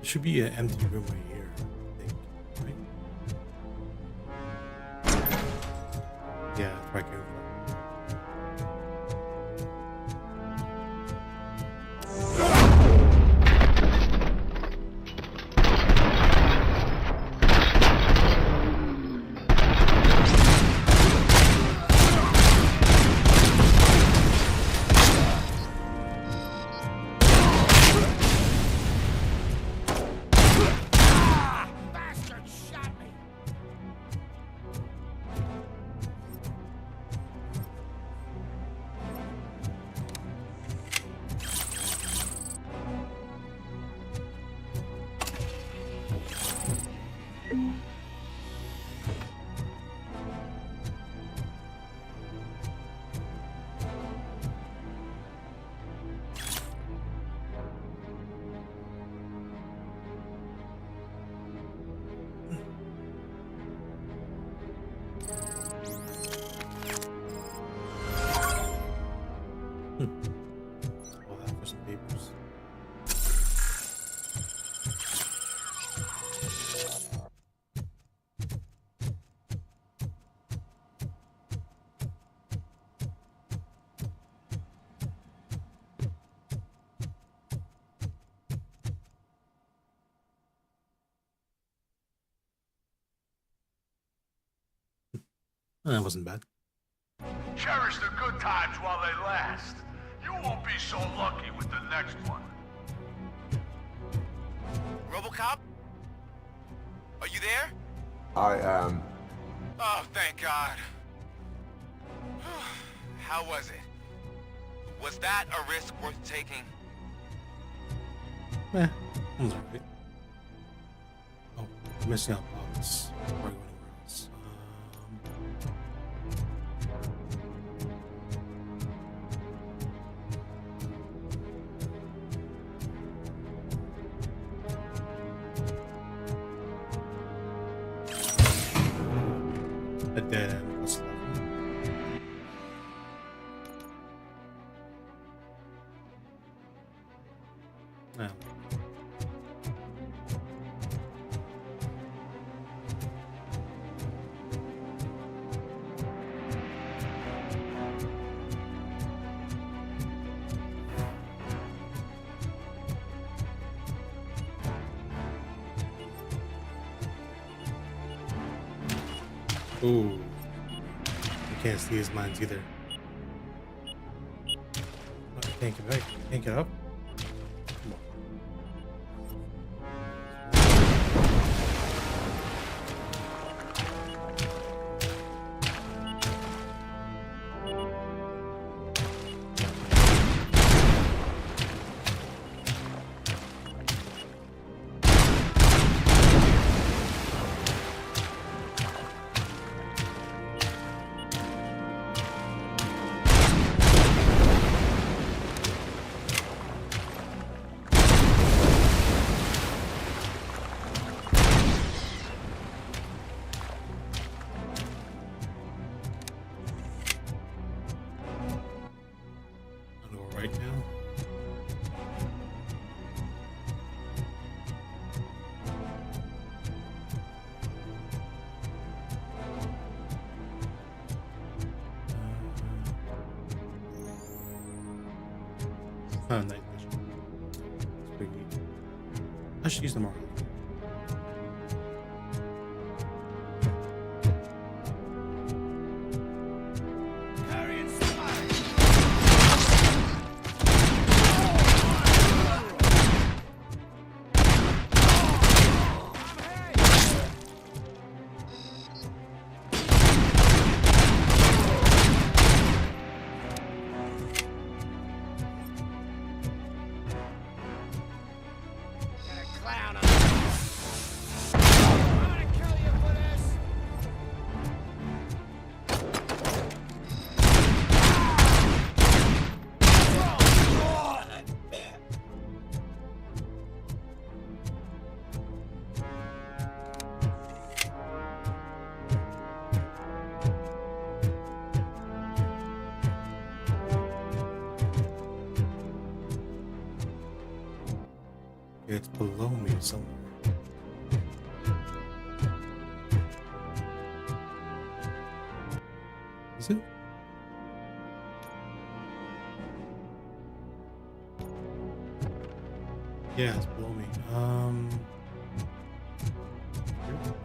should be an empty room right here, I think. Right? Yeah, that's where I came from. All that for some papers. That wasn't bad. Cherish the good times while they last. You won't be so lucky with the next one. Robocop? Are you there? I am. Oh, thank God. How was it? Was that a risk worth taking? Eh, was alright. Oh, missing out box. Before I go anywhere else. A dead end. What's left? No. Ooh. You can't see his lines either. Oh, I can't get back. Can't get up. Come on. Right now. Night vision. It's pretty neat. I should use them more. Clown on It's below me somewhere. Is it? Yeah, it's below me.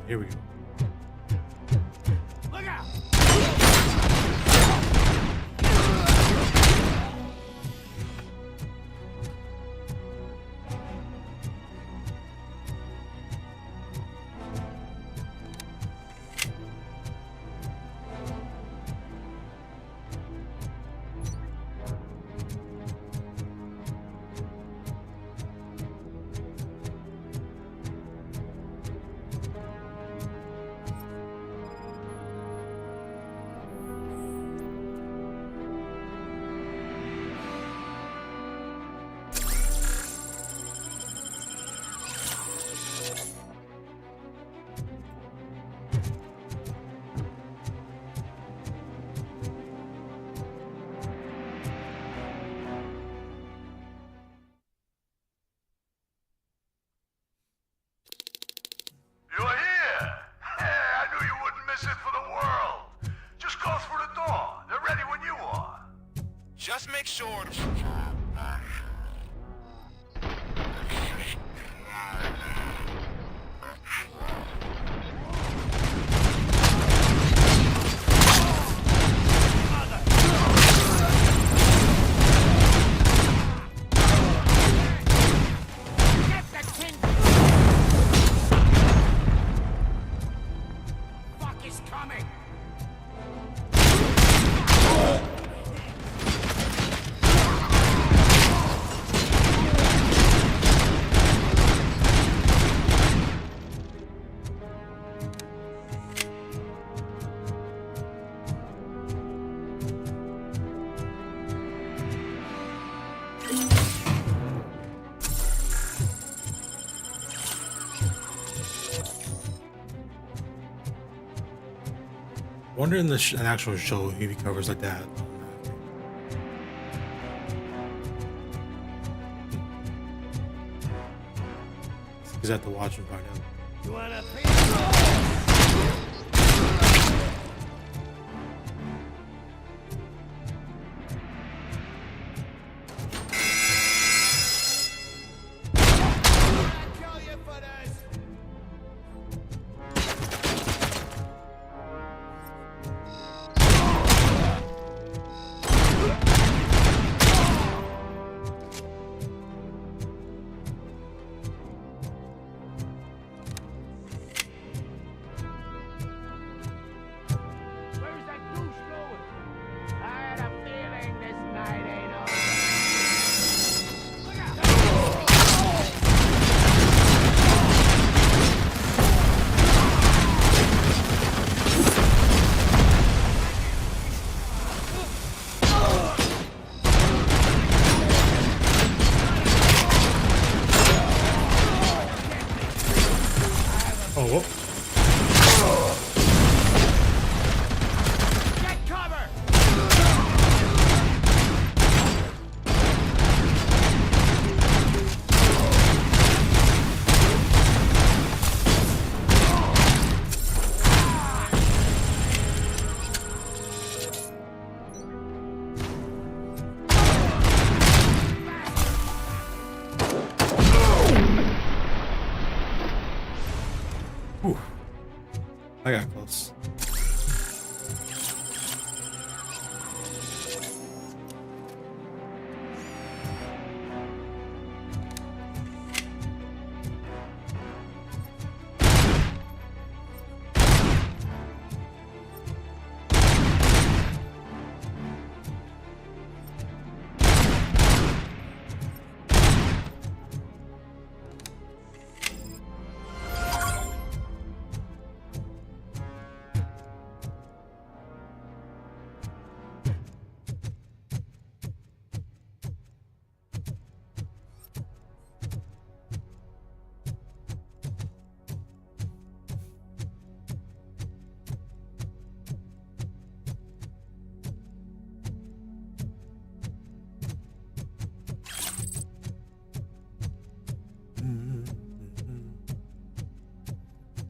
Here we go. Look out! You're here! Hey, I knew you wouldn't miss it for the world. Just go through the door. They're ready when you are. Just make sure to... Fuck is coming! Wonder in the an actual show if he covers like that. He's have to watch and find out. You wanna be?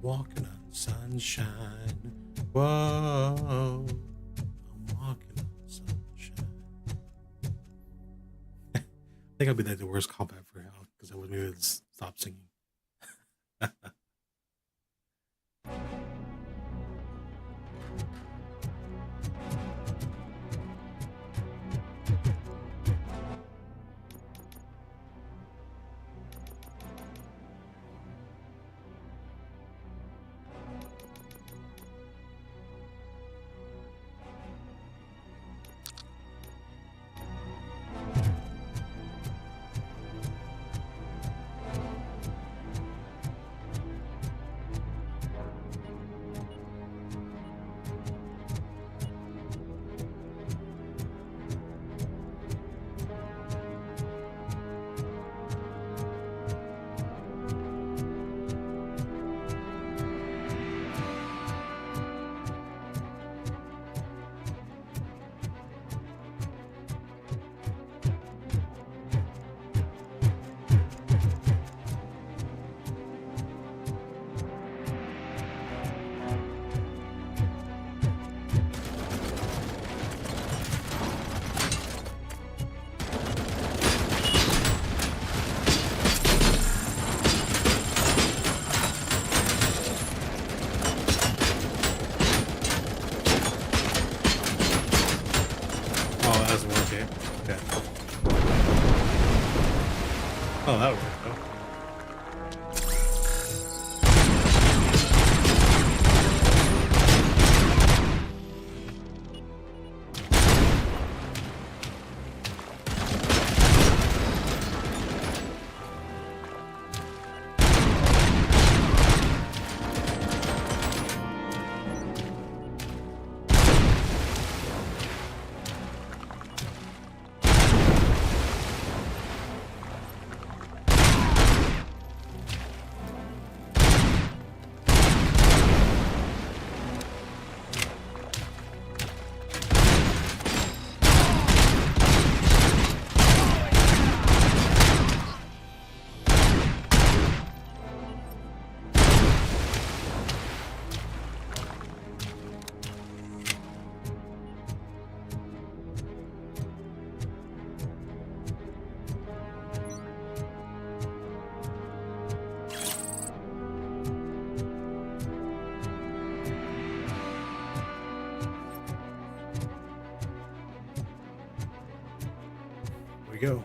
walking on sunshine. Whoa, I'm walking on sunshine. I think I'd be like the worst cop ever because I wouldn't be able to stop singing. Oh, that worked though. We go.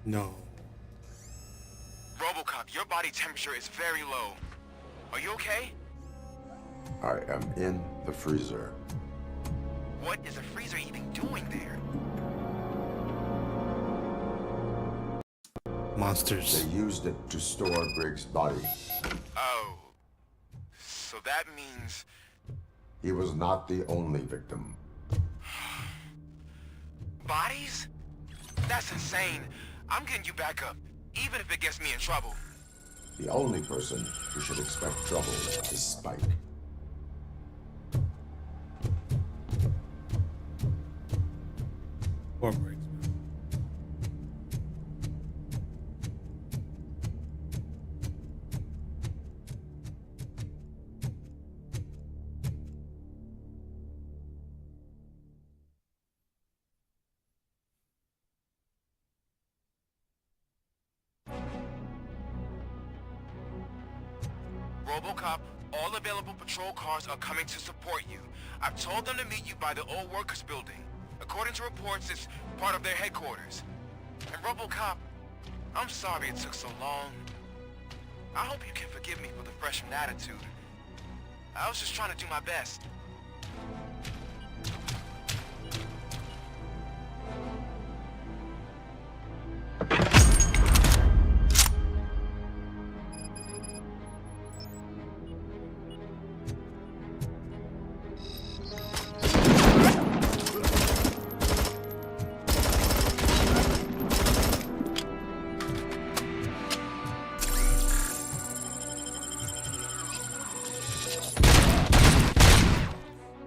No. Robocop, your body temperature is very low. Are you okay? I am in the freezer. What is a freezer even doing there? Monsters. They used it to store Briggs' body. Oh. So that means... He was not the only victim. Bodies? That's insane. I'm getting you back up, even if it gets me in trouble. The only person who should expect trouble is Spike. Poor Briggs. Robocop, all available patrol cars are coming to support you. I've told them to meet you by the old workers building. According to reports, it's part of their headquarters. And Robocop, I'm sorry it took so long. I hope you can forgive me for the freshman attitude. I was just trying to do my best.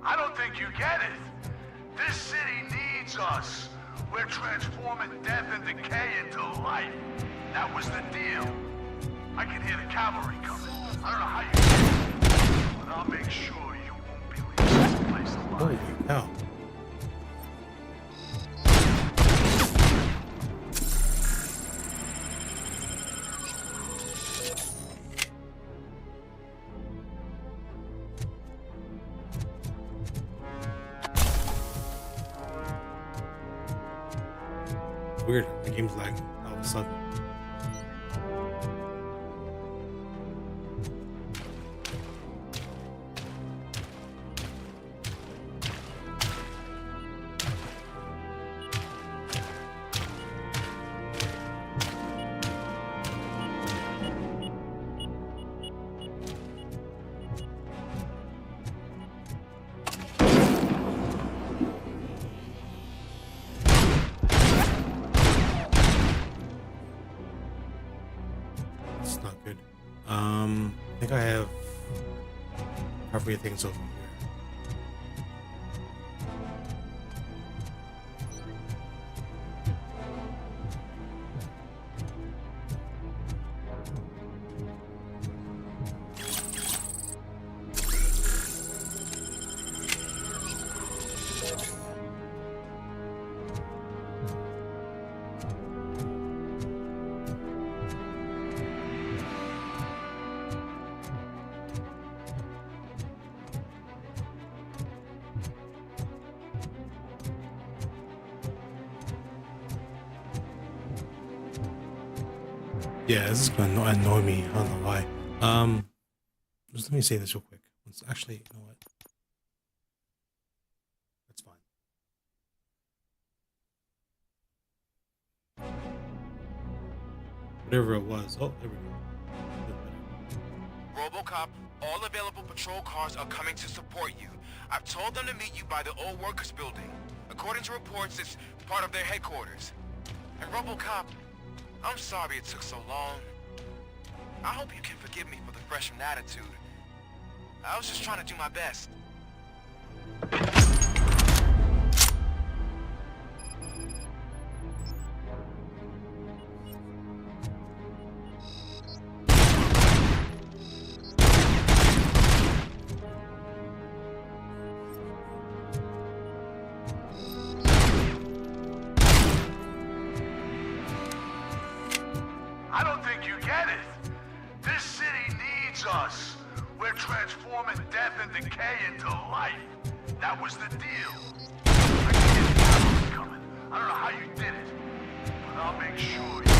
I don't think you get it. This city needs us. We're transforming death and decay into life. That was the deal. I can hear the cavalry coming. I don't know how you did it, but I'll make sure you won't be leaving this place alive. Holy cow. Weird. The game's lagging all of a sudden. It's not good. I think I have everything over here. Yeah, this is gonna annoy me. I don't know why. Just let me say this real quick. Let's actually, you know what? That's fine. Whatever it was. Oh, there we go. Robocop, all available patrol cars are coming to support you. I've told them to meet you by the old workers building. According to reports, it's part of their headquarters. And Robocop, I'm sorry it took so long. I hope you can forgive me for the freshman attitude. I was just trying to do my best. I don't think you get it. This city needs us. We're transforming death and decay into life. That was the deal. I can hear the cavalry coming. I don't know how you did it, but I'll make sure you...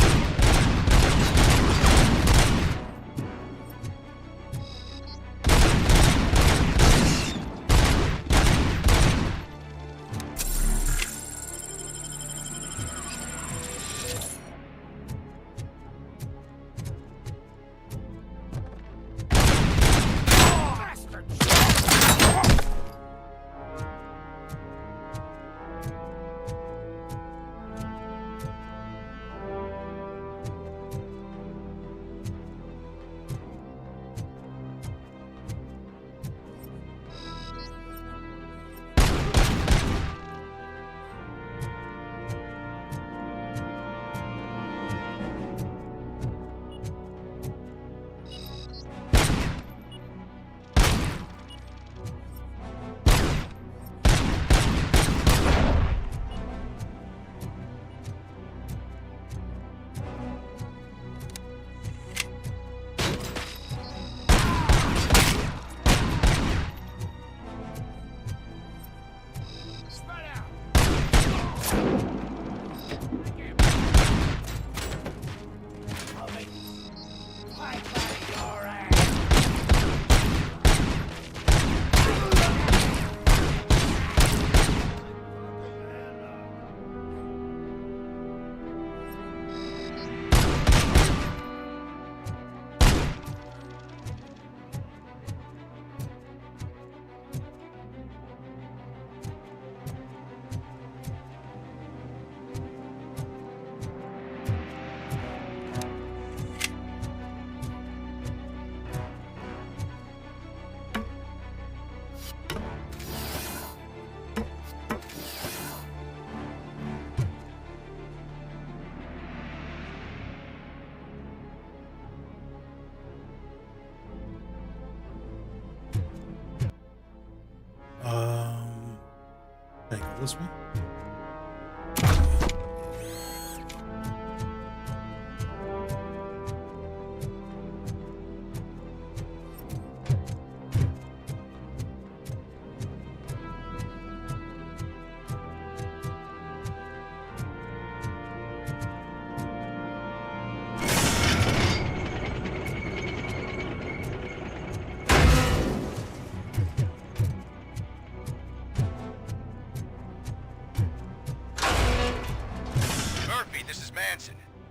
Can I go this way?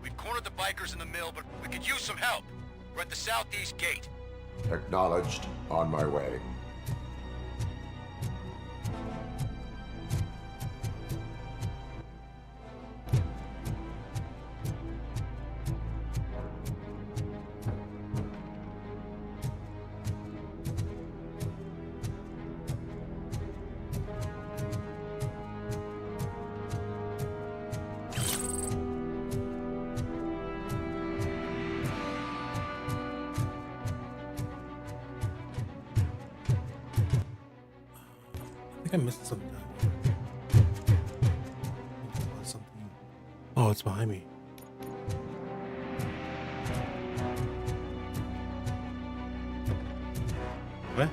We've cornered the bikers in the mill, but we could use some help. We're at the southeast gate. Acknowledged. On my way. I think I missed something. Something. Oh, it's behind me. What?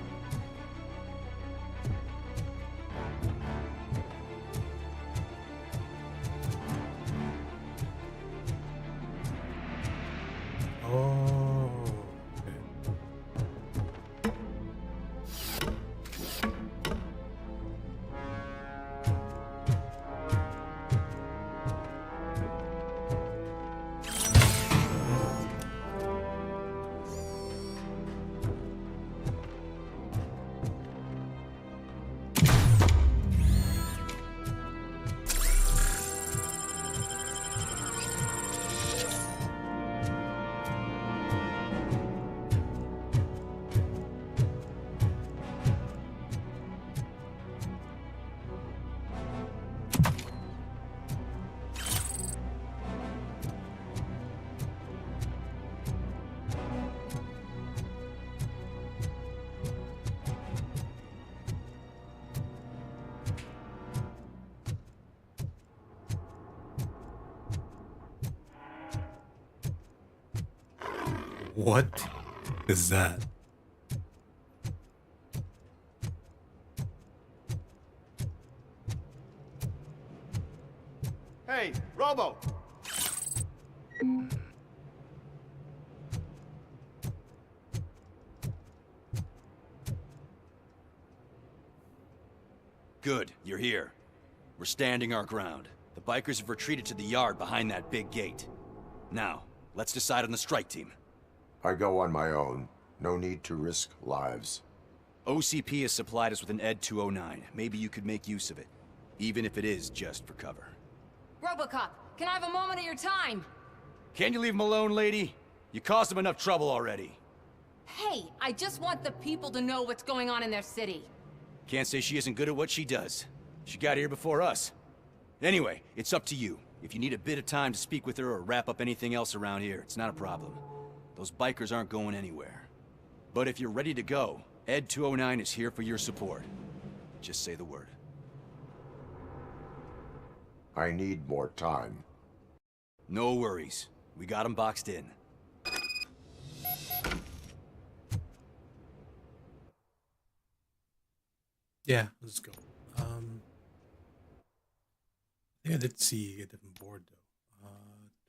Oh. What is that? Hey, Robo! Good, you're here. We're standing our ground. The bikers have retreated to the yard behind that big gate. Now, let's decide on the strike team. I go on my own. No need to risk lives. OCP has supplied us with an ED 209. Maybe you could make use of it, even if it is just for cover. Robocop, can I have a moment of your time? Can you leave him alone, lady? You caused him enough trouble already. Hey, I just want the people to know what's going on in their city. Can't say she isn't good at what she does. She got here before us. Anyway, it's up to you. If you need a bit of time to speak with her or wrap up anything else around here, it's not a problem. Those bikers aren't going anywhere. But if you're ready to go, ED 209 is here for your support. Just say the word. I need more time. No worries. We got him boxed in. Yeah, let's go. I think I did see a different board though.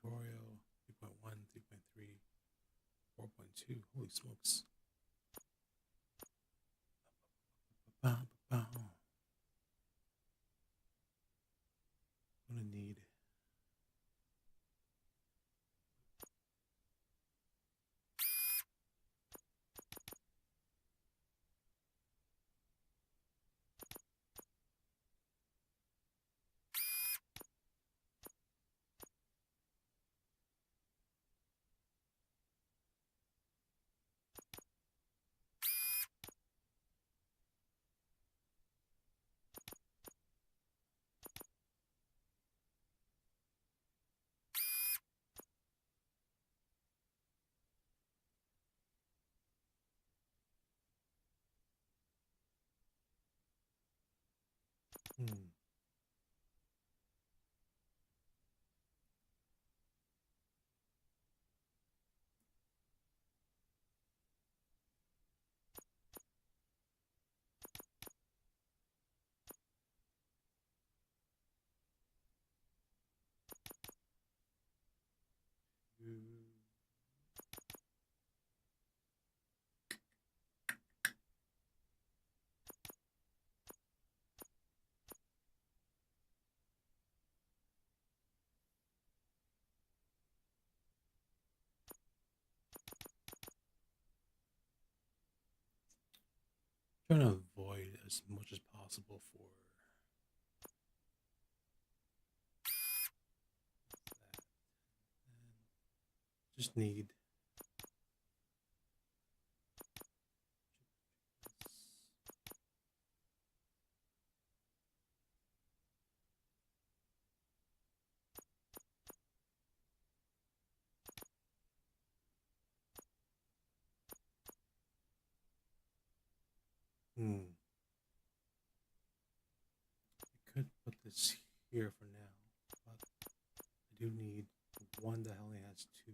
Tutorial 3.1, 3.3, 4.2. Holy smokes. I'm gonna need. trying to avoid as much as possible for that. Just need. I could put this here for now, but I do need one that only has two.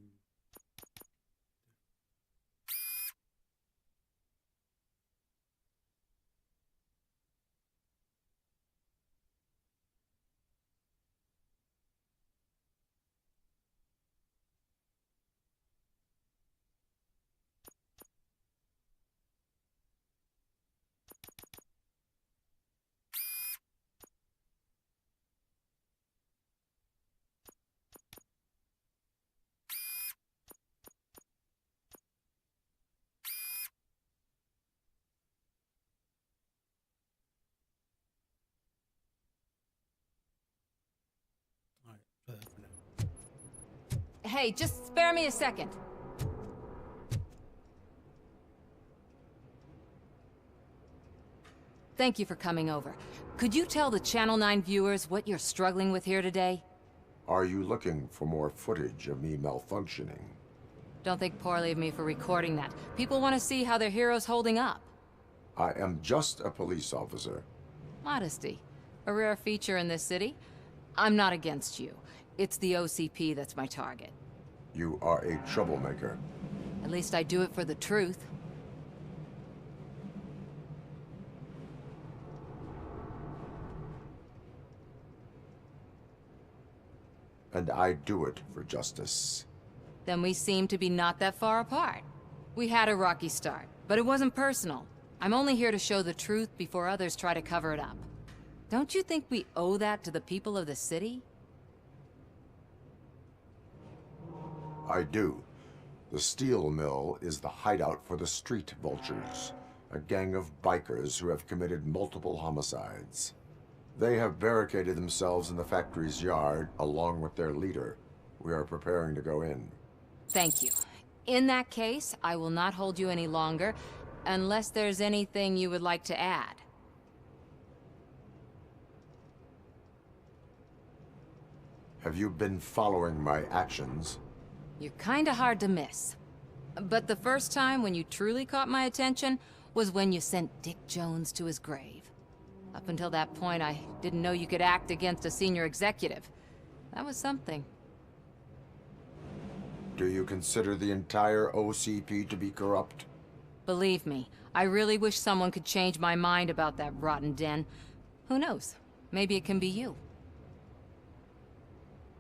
Alright, try that for now. Hey, just spare me a second. Thank you for coming over. Could you tell the Channel 9 viewers what you're struggling with here today? Are you looking for more footage of me malfunctioning? Don't think poorly of me for recording that. People want to see how their hero's holding up. I am just a police officer. Modesty. A rare feature in this city. I'm not against you. It's the OCP that's my target. You are a troublemaker. At least I do it for the truth. And I do it for justice. Then we seem to be not that far apart. We had a rocky start, but it wasn't personal. I'm only here to show the truth before others try to cover it up. Don't you think we owe that to the people of the city? I do. The steel mill is the hideout for the street vultures, a gang of bikers who have committed multiple homicides. They have barricaded themselves in the factory's yard, along with their leader. We are preparing to go in. Thank you. In that case, I will not hold you any longer, unless there's anything you would like to add. Have you been following my actions? You're kinda hard to miss. But the first time when you truly caught my attention was when you sent Dick Jones to his grave. Up until that point, I didn't know you could act against a senior executive. That was something. Do you consider the entire OCP to be corrupt? Believe me, I really wish someone could change my mind about that rotten den. Who knows? Maybe it can be you.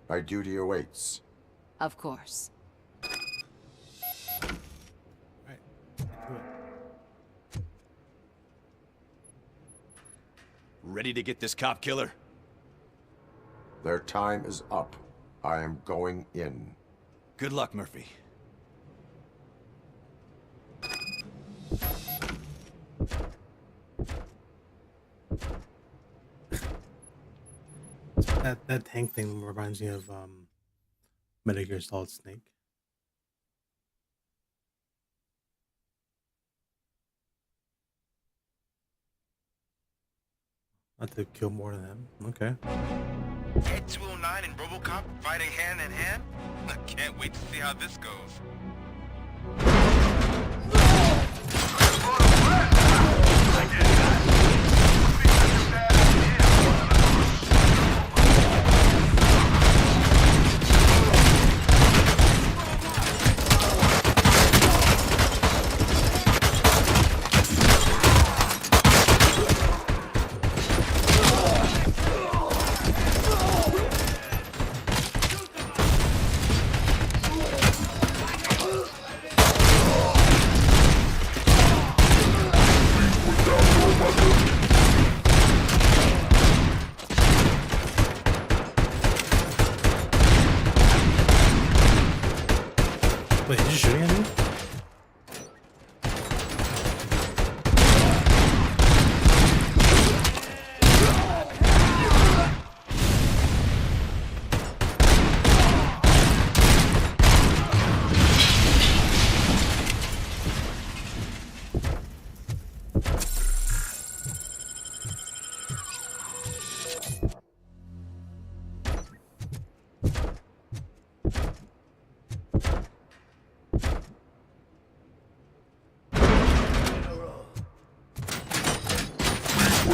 My duty awaits. Of course. Right. Do it. Ready to get this cop killer? Their time is up. I am going in. Good luck, Murphy. That tank thing reminds me of Metal Gear Solid Snake. Not to kill more than them. Okay. Ed 209 and Robocop fighting hand in hand? I can't wait to see how this goes.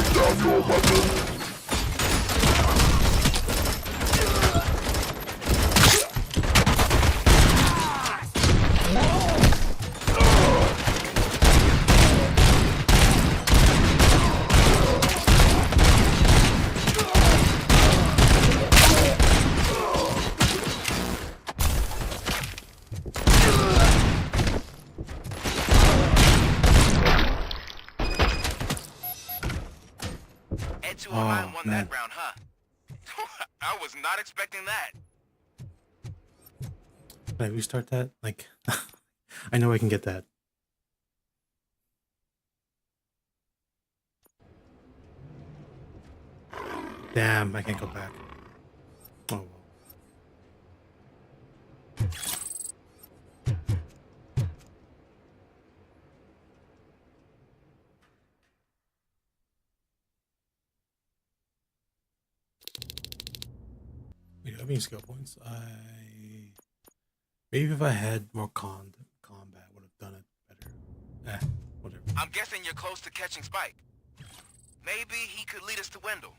put down your weapon. Won that round, huh? I was not expecting that. Can I restart that? Like, I know I can get that. Damn, I can't go back. Oh well. We don't have any skill points. Maybe if I had more combat, would have done it better. Whatever. I'm guessing you're close to catching Spike. Maybe he could lead us to Wendell.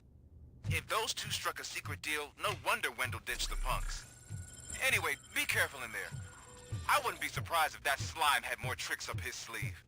If those two struck a secret deal, no wonder Wendell ditched the punks. Anyway, be careful in there. I wouldn't be surprised if that slime had more tricks up his sleeve.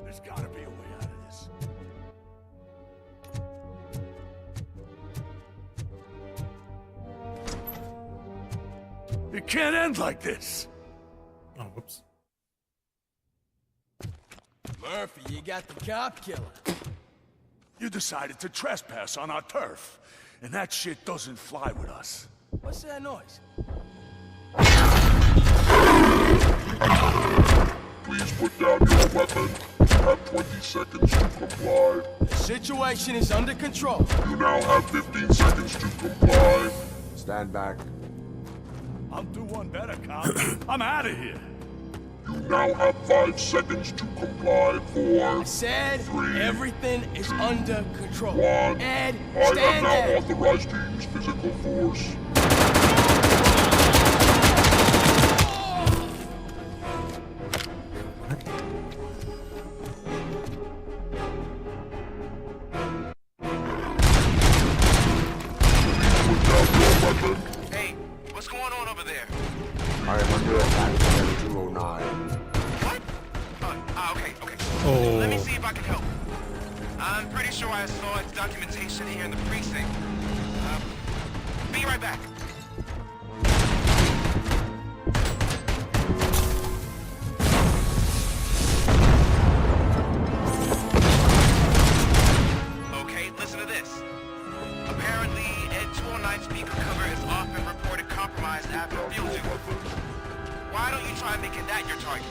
There's gotta be a way out of this. It can't end like this. Oh, whoops. Murphy, you got the cop killer. You decided to trespass on our turf, and that shit doesn't fly with us. What's that noise? Please put down your weapon. You have 20 seconds to comply. The situation is under control. You now have 15 seconds to comply. Stand back. I'll do one better, cop. I'm out of here. You now have 5 seconds to comply. 4, I said 3, everything is under control. 1. Ed, I am stand now there. authorized to use physical force. Hey, what's going on over there? I am under attack from 209. What? Okay. Oh. Let me see if I can help. I'm pretty sure I saw its documentation here in the precinct. Be right back. try making that your target.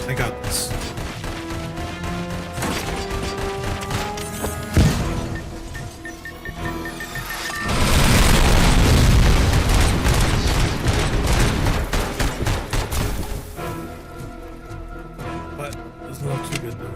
I got this. But doesn't look too good though.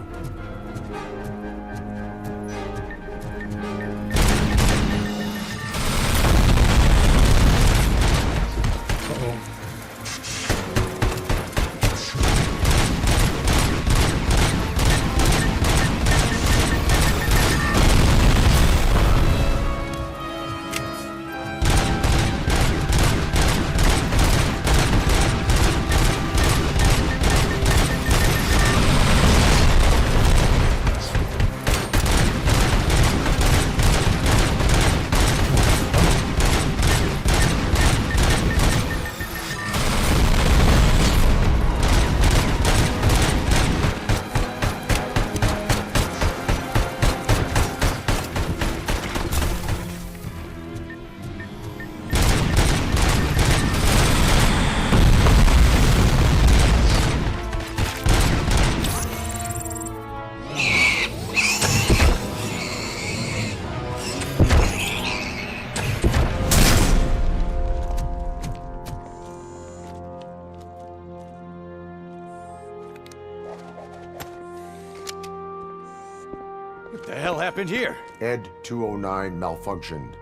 What the hell happened here? Ed 209 malfunctioned.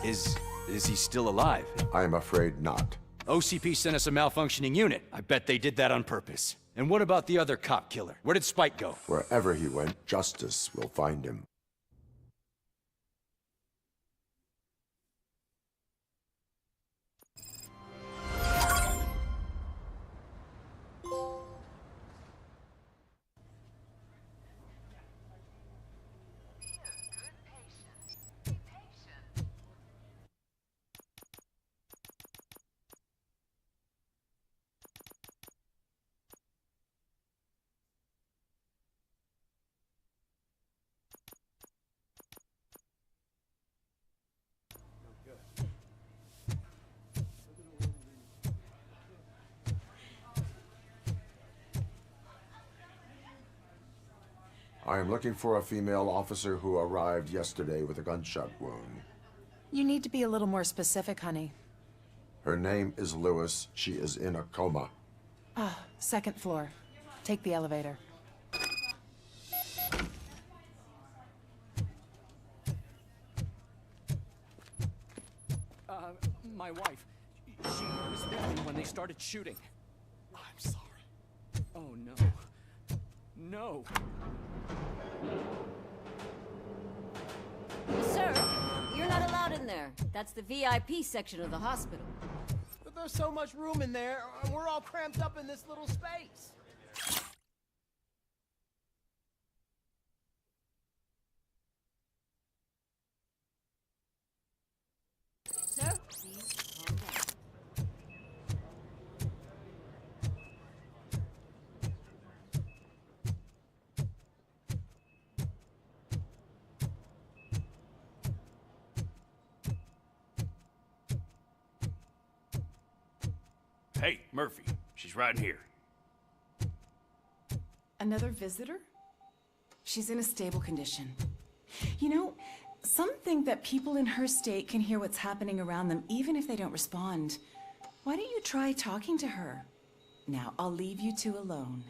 Is he still alive? I am afraid not. OCP sent us a malfunctioning unit. I bet they did that on purpose. And what about the other cop killer? Where did Spike go? Wherever he went, justice will find him. I am looking for a female officer who arrived yesterday with a gunshot wound. You need to be a little more specific, honey. Her name is Lewis. She is in a coma. Ah, second floor. Take the elevator. My wife, she was with me when they started shooting. I'm sorry. Oh, no. No. Sir, you're not allowed in there. That's the VIP section of the hospital. But there's so much room in there, and we're all cramped up in this little space. Sir, please calm down. Hey, Murphy. She's right in here. Another visitor? She's in a stable condition. You know, some think that people in her state can hear what's happening around them even if they don't respond. Why don't you try talking to her? Now, I'll leave you two alone.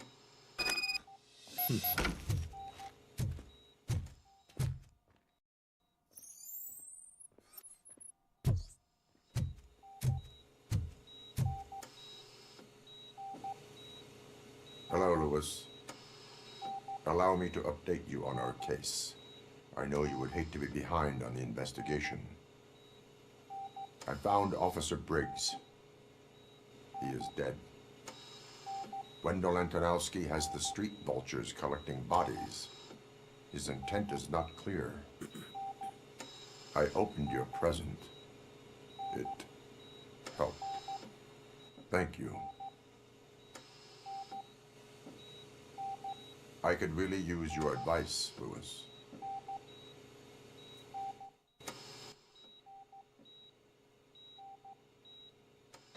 Hello, Lewis. Allow me to update you on our case. I know you would hate to be behind on the investigation. I found Officer Briggs. He is dead. Wendell Antonowski has the street vultures collecting bodies. His intent is not clear. I opened your present. It helped. Thank you. I could really use your advice, Lewis.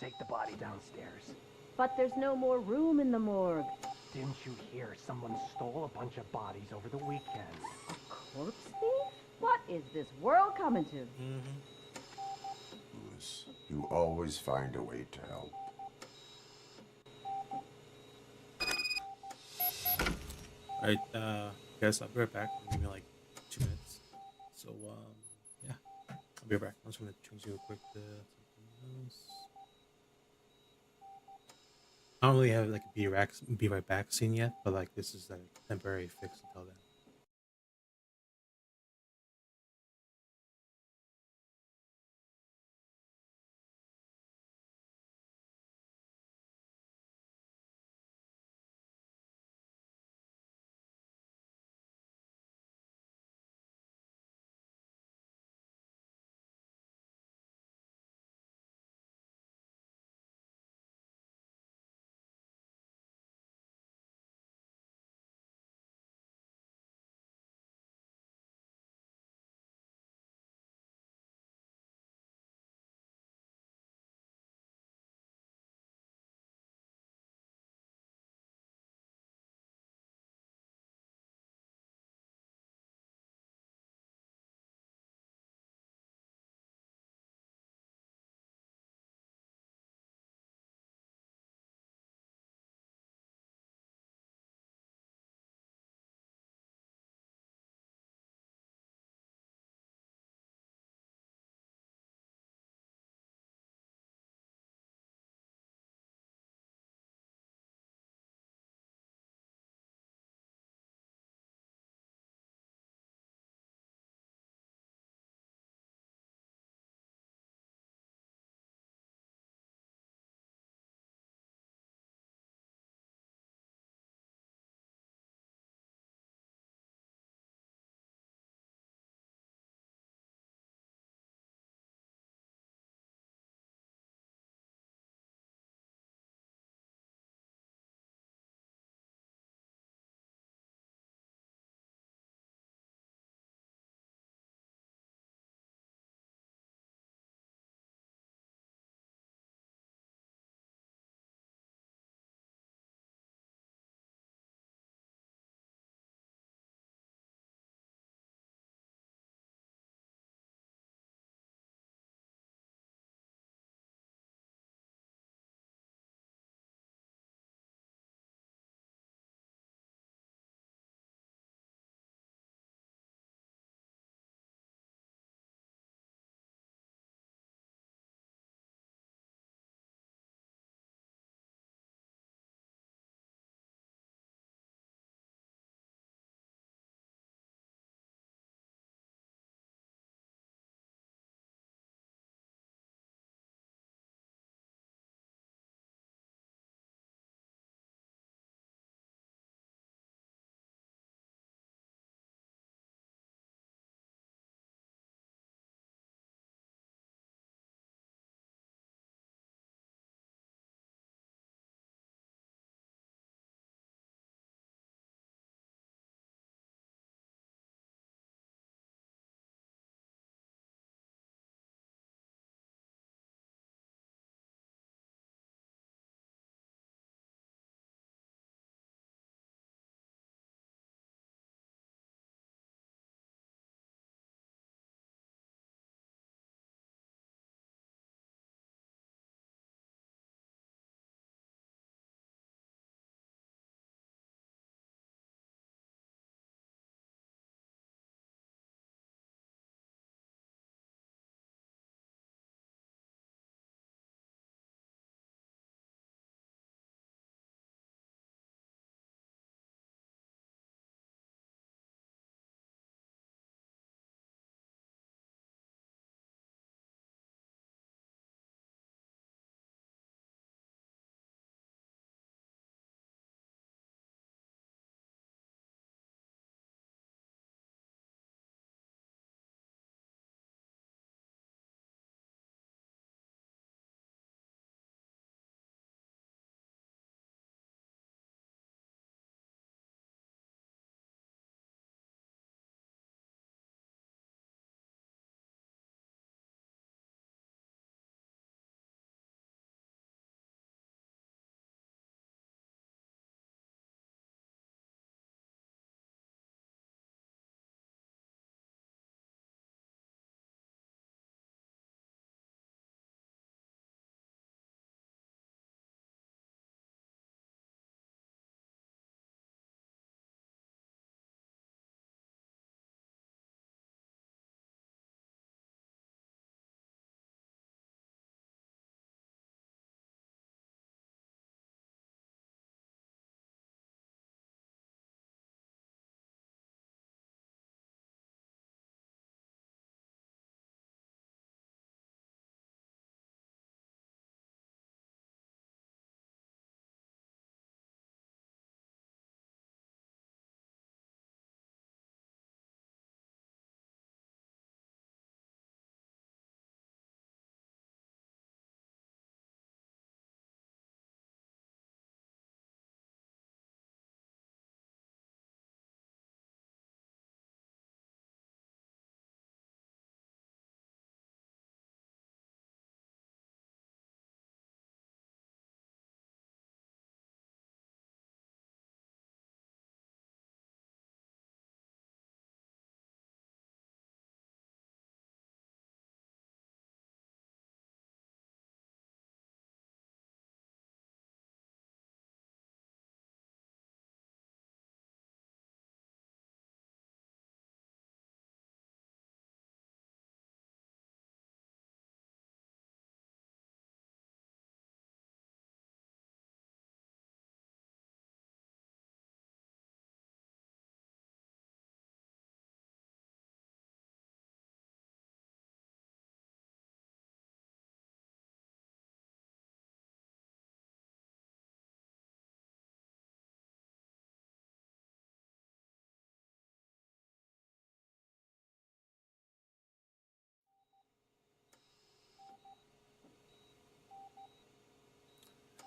Take the body downstairs. But there's no more room in the morgue. Didn't you hear someone stole a bunch of bodies over the weekend? Corpse thief? What is this world coming to? Lewis, you always find a way to help. Alright, guys, I'll be right back. Give me like 2 minutes. So, yeah, I'll be right back. I'm just gonna change you a quick something else. I don't really have like a be right back scene yet, but like this is a temporary fix until then.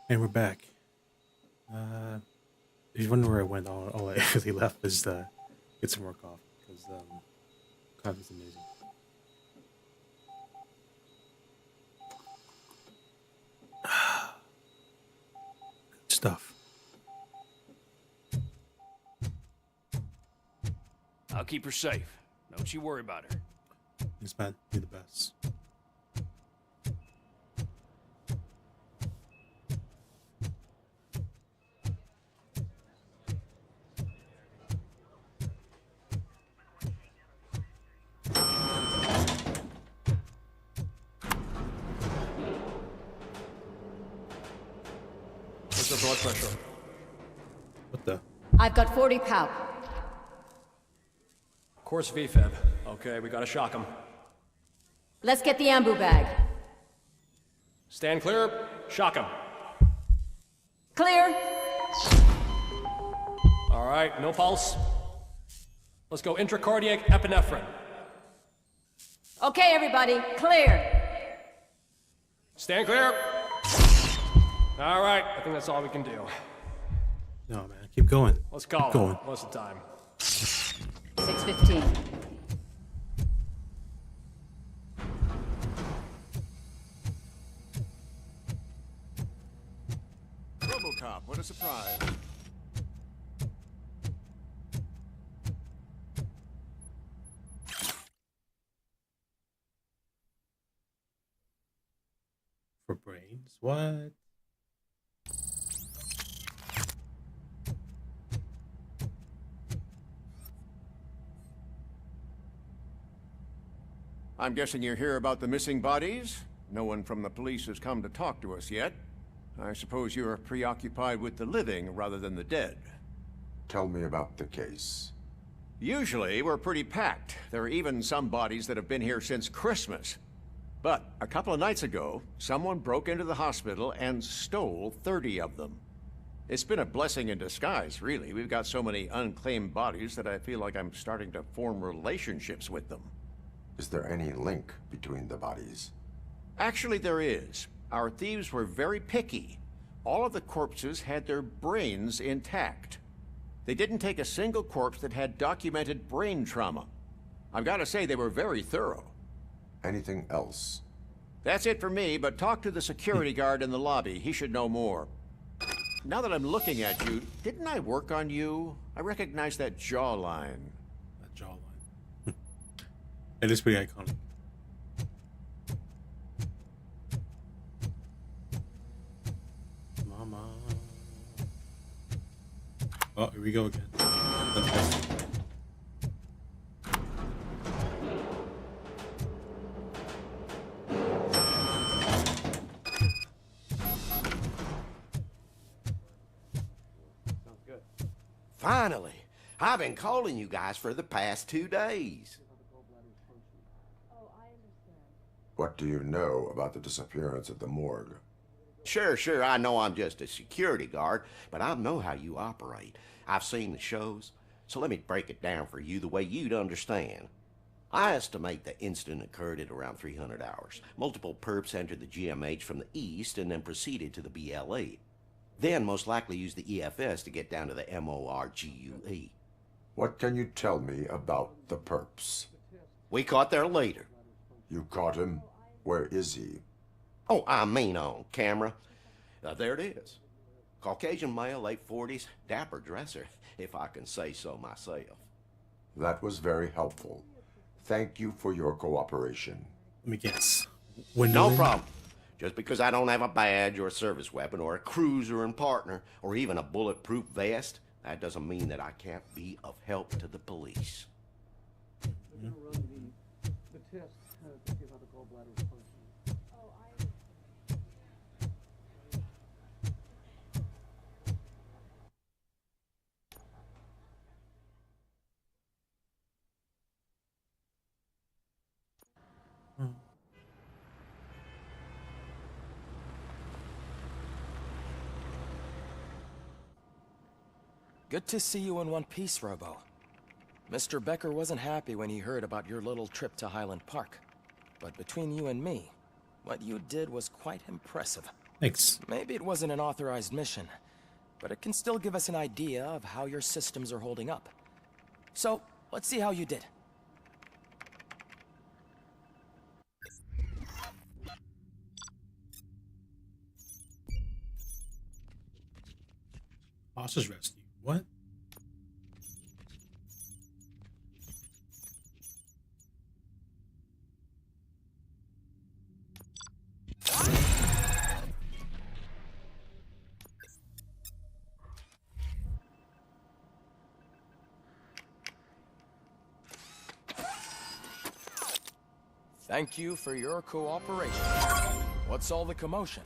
And we're back. If you wonder where I went, all I really left was get some more coffee because coffee's amazing. Good stuff. I'll keep her safe. Don't you worry about her. Thanks, man. You're the best. What's your blood pressure? What the? I've got 40 pow. Course VFib. Okay, we gotta shock him. Let's get the ambu bag. Stand clear. Shock him. Clear. All right, no pulse. Let's go intracardiac epinephrine. Okay, everybody, clear. Stand clear. All right, I think that's all we can do. No, man. Keep going. Let's call Keep going. him. What's the time? 6:15. Robocop, what a surprise. For brains? What? I'm guessing you're here about the missing bodies? No one from the police has come to talk to us yet. I suppose you're preoccupied with the living rather than the dead. Tell me about the case. Usually, we're pretty packed. There are even some bodies that have been here since Christmas. But a couple of nights ago, someone broke into the hospital and stole 30 of them. It's been a blessing in disguise, really. We've got so many unclaimed bodies that I feel like I'm starting to form relationships with them. Is there any link between the bodies? Actually, there is. Our thieves were very picky. All of the corpses had their brains intact. They didn't take a single corpse that had documented brain trauma. I've got to say, they were very thorough. Anything else? That's it for me, but talk to the security guard in the lobby. He should know more. Now that I'm looking at you, didn't I work on you? I recognize that jawline. That jawline. It is pretty iconic. Mama. Oh, here we go again. Let's go. Finally! I've been calling you guys for the past 2 days. What do you know about the disappearance at the morgue? Sure, I know I'm just a security guard, but I know how you operate. I've seen the shows, so let me break it down for you the way you'd understand. I estimate the incident occurred at around 300 hours. Multiple perps entered the GMH from the east and then proceeded to the BLE. Then most likely used the EFS to get down to the MORGUE. What can you tell me about the perps? We caught their leader. You caught him? Where is he? Oh, I mean on camera. There it is. Caucasian male, late 40s, dapper dresser, if I can say so myself. That was very helpful. Thank you for your cooperation. Let me guess. No problem. Just because I don't have a badge or a service weapon or a cruiser and partner or even a bulletproof vest, that doesn't mean that I can't be of help to the police. Good to see you in one piece, Robo. Mr. Becker wasn't happy when he heard about your little trip to Highland Park. But between you and me, what you did was quite impressive. Thanks. Maybe it wasn't an authorized mission, but it can still give us an idea of how your systems are holding up. So, let's see how you did. Hostage rescue. What? Thank you for your cooperation. What's all the commotion?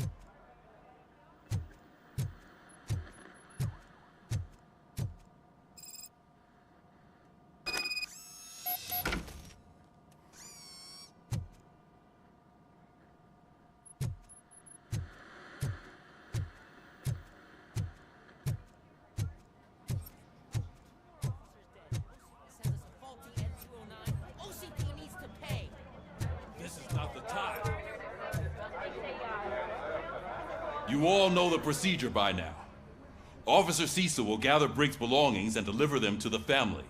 You all know the procedure by now. Officer Cecil will gather Briggs' belongings and deliver them to the family.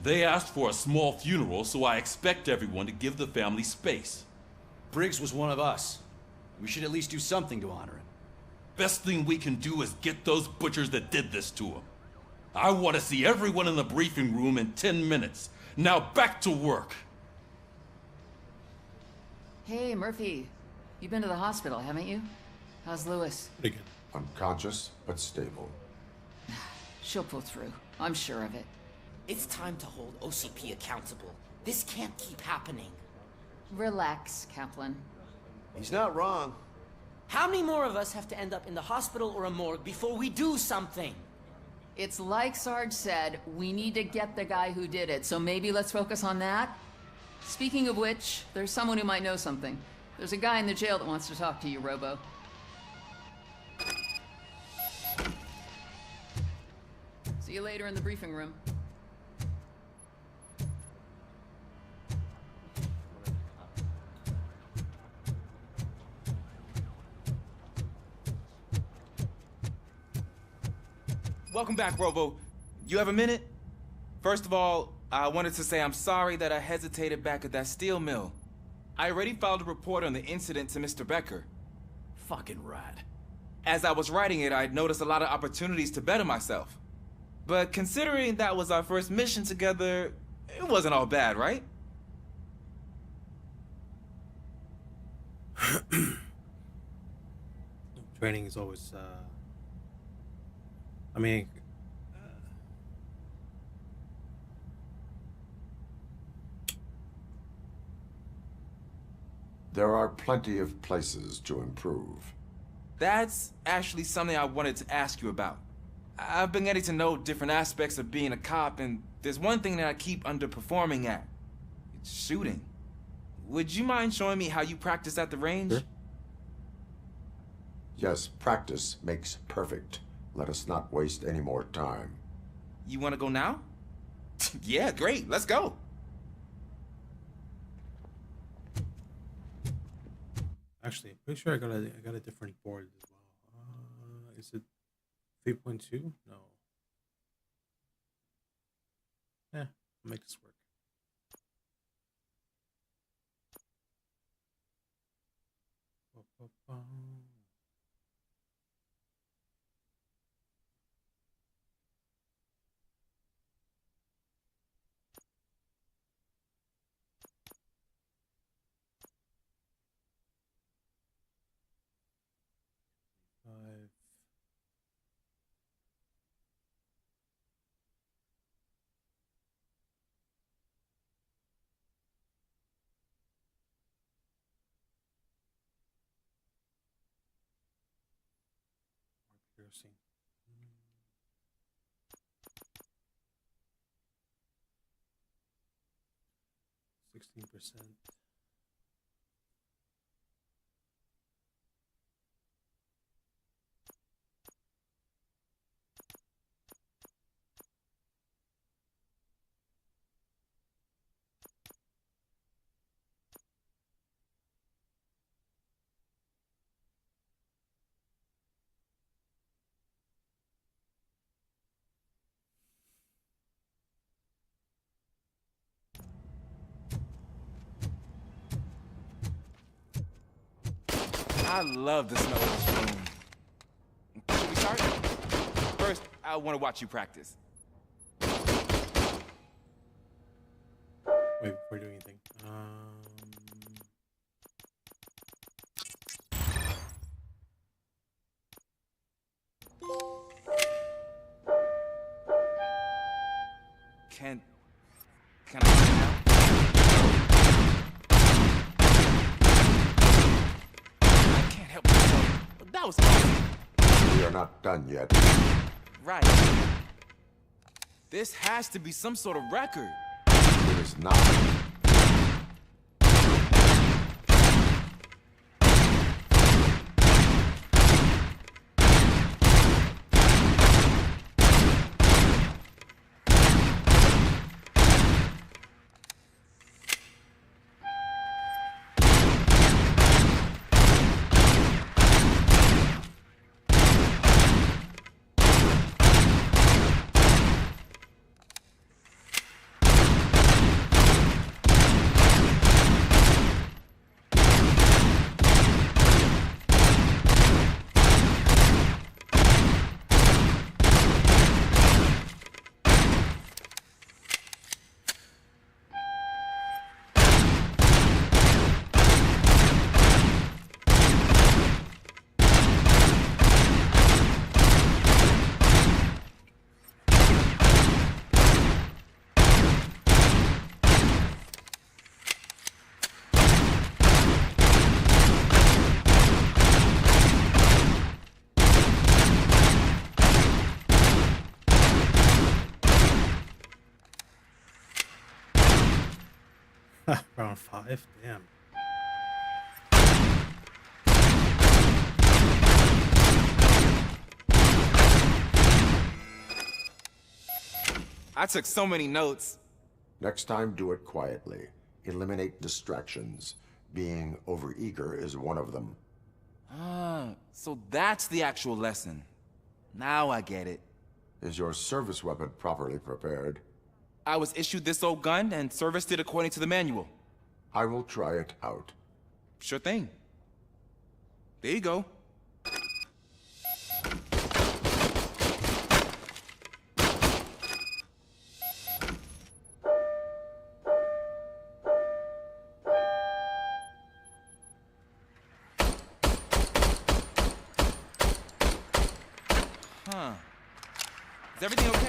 They asked for a small funeral, so I expect everyone to give the family space. Briggs was one of us. We should at least do something to honor him. Best thing we can do is get those butchers that did this to him. I want to see everyone in the briefing room in 10 minutes. Now back to work. Hey, Murphy. You've been to the hospital, haven't you? How's Lewis? Pretty good. Unconscious, but stable. She'll pull through. I'm sure of it. It's time to hold OCP accountable. This can't keep happening. Relax, Kaplan. He's not wrong. How many more of us have to end up in the hospital or a morgue before we do something? It's like Sarge said, we need to get the guy who did it, so maybe let's focus on that? Speaking of which, there's someone who might know something. There's a guy in the jail that wants to talk to you, Robo. See you later in the briefing room. Welcome back, Robo. You have a minute? First of all, I wanted to say I'm sorry that I hesitated back at that steel mill. I already filed a report on the incident to Mr. Becker. Fucking rad. As I was writing it, I'd noticed a lot of opportunities to better myself. But considering that was our first mission together, it wasn't all bad, right? Training is always, I mean, There are plenty of places to improve. That's actually something I wanted to ask you about. I've been getting to know different aspects of being a cop, and there's one thing that I keep underperforming at. It's shooting. Would you mind showing me how you practice at the range? Sure. Yes, practice makes perfect. Let us not waste any more time. You want to go now? Yeah, great. Let's go. actually, I'm pretty sure I got a different board as well. Is it 3.2? No. Yeah, I'll make this work. Five. Piercing. 16%. I love the smell of this room. Should we start? First, I want to watch you practice. Wait, before doing anything. Can I get it now? I can't help myself. That was awesome. We are not done yet. Right. This has to be some sort of record. It is not. Round 5? Damn. I took so many notes. Next time, do it quietly. Eliminate distractions. Being overeager is one of them. Ah, so that's the actual lesson. Now I get it. Is your service weapon properly prepared? I was issued this old gun and serviced it according to the manual. I will try it out. Sure thing. There you go. Huh. Is everything okay?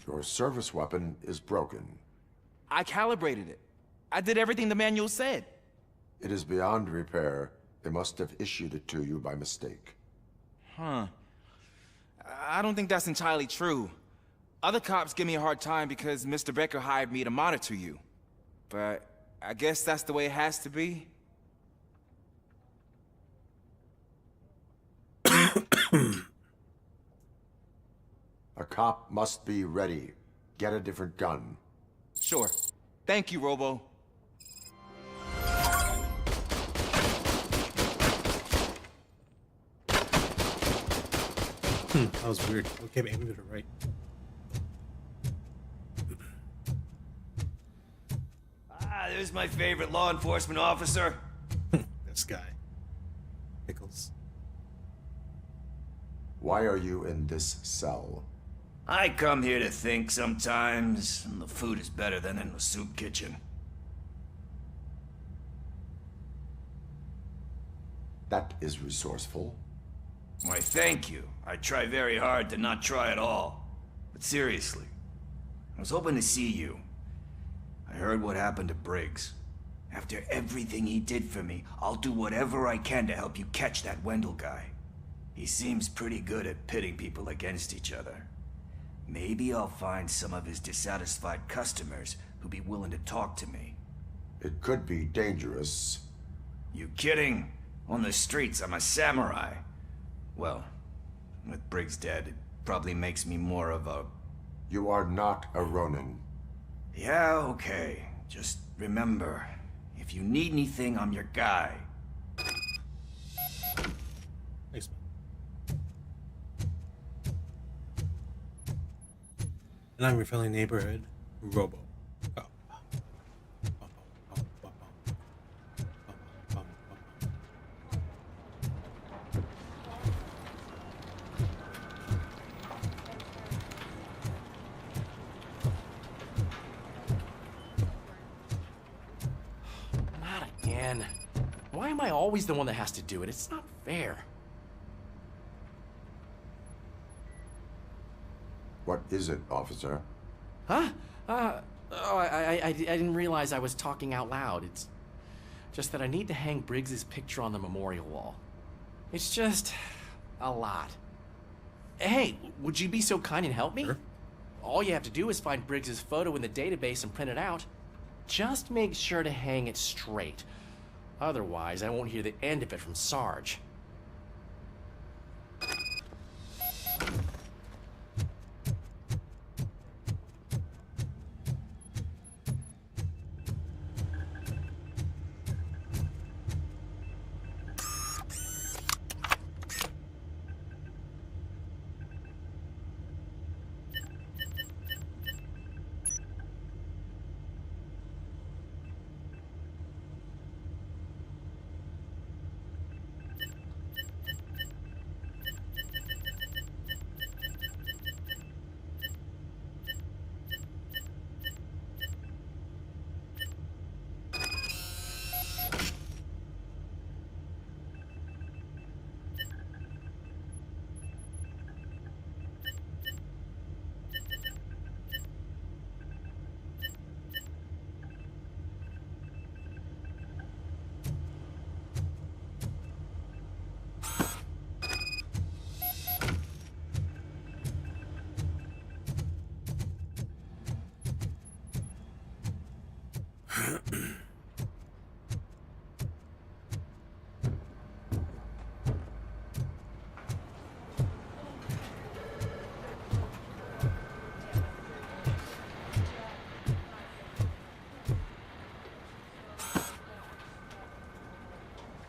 Your service weapon is broken. I calibrated it. I did everything the manual said. It is beyond repair. They must have issued it to you by mistake. Huh. I don't think that's entirely true. Other cops give me a hard time because Mr. Becker hired me to monitor you. But I guess that's the way it has to be. A cop must be ready. Get a different gun. Sure. Thank you, Robo. That was weird. Okay, maybe to the right. Ah, there's my favorite law enforcement officer. This guy. Pickles. Why are you in this cell? I come here to think sometimes, and the food is better than in the soup kitchen. That is resourceful. Why, thank you. I try very hard to not try at all. But seriously, I was hoping to see you. I heard what happened to Briggs. After everything he did for me, I'll do whatever I can to help you catch that Wendell guy. He seems pretty good at pitting people against each other. Maybe I'll find some of his dissatisfied customers who'd be willing to talk to me. It could be dangerous. You kidding? On the streets, I'm a samurai. Well, with Briggs dead, it probably makes me more of a... You are not a Ronin. Yeah, okay. Just remember, if you need anything, I'm your guy. Thanks, man. And I'm your friendly neighborhood, Robocop. man. Why am I always the one that has to do it? It's not fair. What is it, officer? Huh? I didn't realize I was talking out loud. It's just that I need to hang Briggs's picture on the memorial wall. It's just a lot. Hey, would you be so kind and help me? Sure. All you have to do is find Briggs's photo in the database and print it out. Just make sure to hang it straight. Otherwise, I won't hear the end of it from Sarge.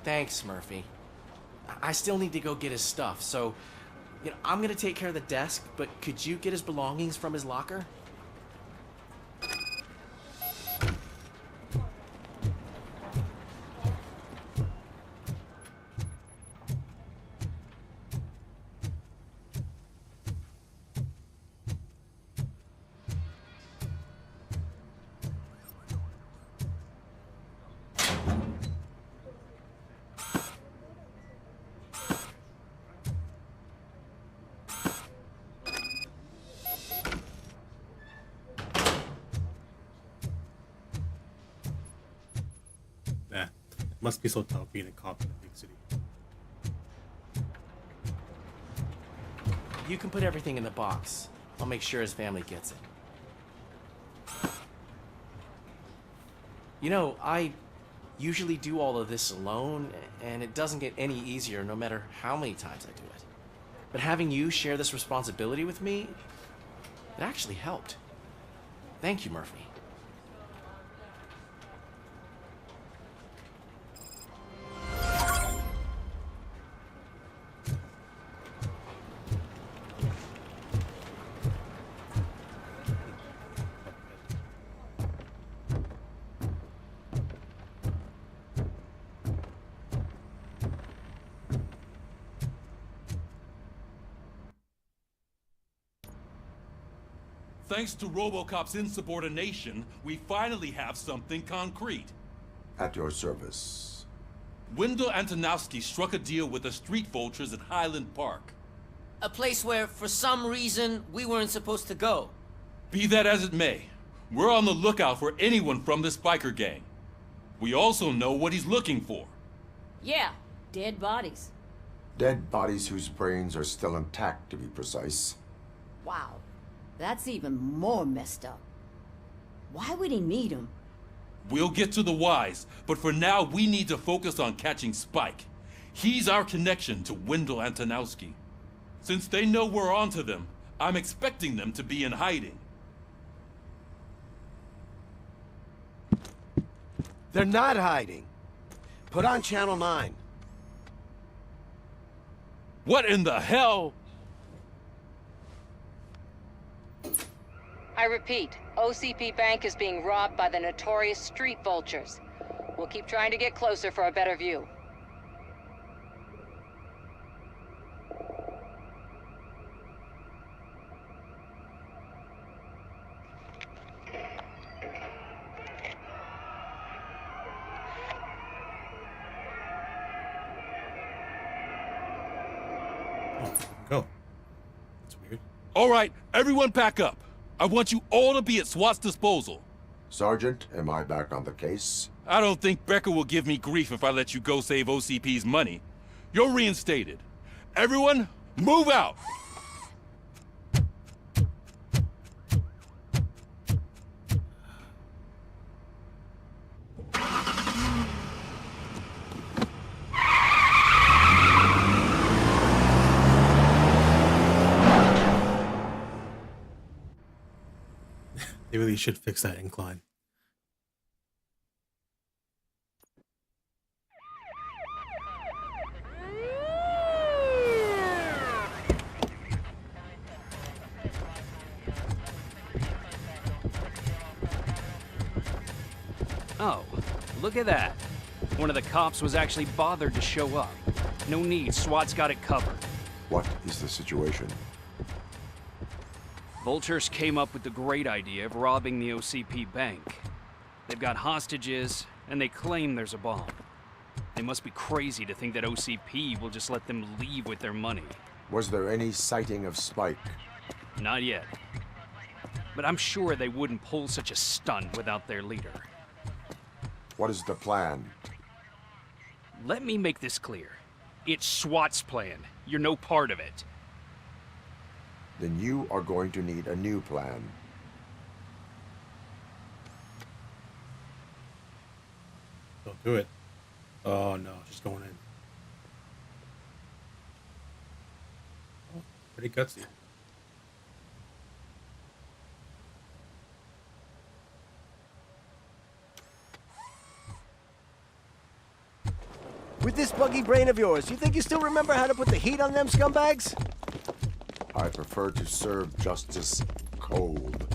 Thanks, Murphy. I still need to go get his stuff, so, I'm gonna take care of the desk, but could you get his belongings from his locker? Yeah, it must be so tough being a cop in a big city. You can put everything in the box. I'll make sure his family gets it. I usually do all of this alone, and it doesn't get any easier no matter how many times I do it. But having you share this responsibility with me, it actually helped. Thank you, Murphy. Thanks to Robocop's insubordination, we finally have something concrete. At your service. Wendell Antonowski struck a deal with the street vultures at Highland Park. A place where, for some reason, we weren't supposed to go. Be that as it may, we're on the lookout for anyone from this biker gang. We also know what he's looking for. Yeah, dead bodies. Dead bodies whose brains are still intact, to be precise. Wow, that's even more messed up. Why would he need them? We'll get to the whys, but for now we need to focus on catching Spike. He's our connection to Wendell Antonowski. Since they know we're onto them, I'm expecting them to be in hiding. They're not hiding. Put on Channel 9. What in the hell? I repeat, OCP Bank is being robbed by the notorious street vultures. We'll keep trying to get closer for a better view. Go. That's weird. All right, everyone pack up. I want you all to be at SWAT's disposal. Sergeant, am I back on the case? I don't think Becker will give me grief if I let you go save OCP's money. You're reinstated. Everyone, move out! They really should fix that incline. Oh, look at that. One of the cops was actually bothered to show up. No need, SWAT's got it covered. What is the situation? Vultures came up with the great idea of robbing the OCP bank. They've got hostages, and they claim there's a bomb. They must be crazy to think that OCP will just let them leave with their money. Was there any sighting of Spike? Not yet. But I'm sure they wouldn't pull such a stunt without their leader. What is the plan? Let me make this clear. It's SWAT's plan. You're no part of it. Then you are going to need a new plan. Don't do it. Oh no, she's going in. Oh, pretty gutsy. With this buggy brain of yours, you think you still remember how to put the heat on them scumbags? I prefer to serve justice cold.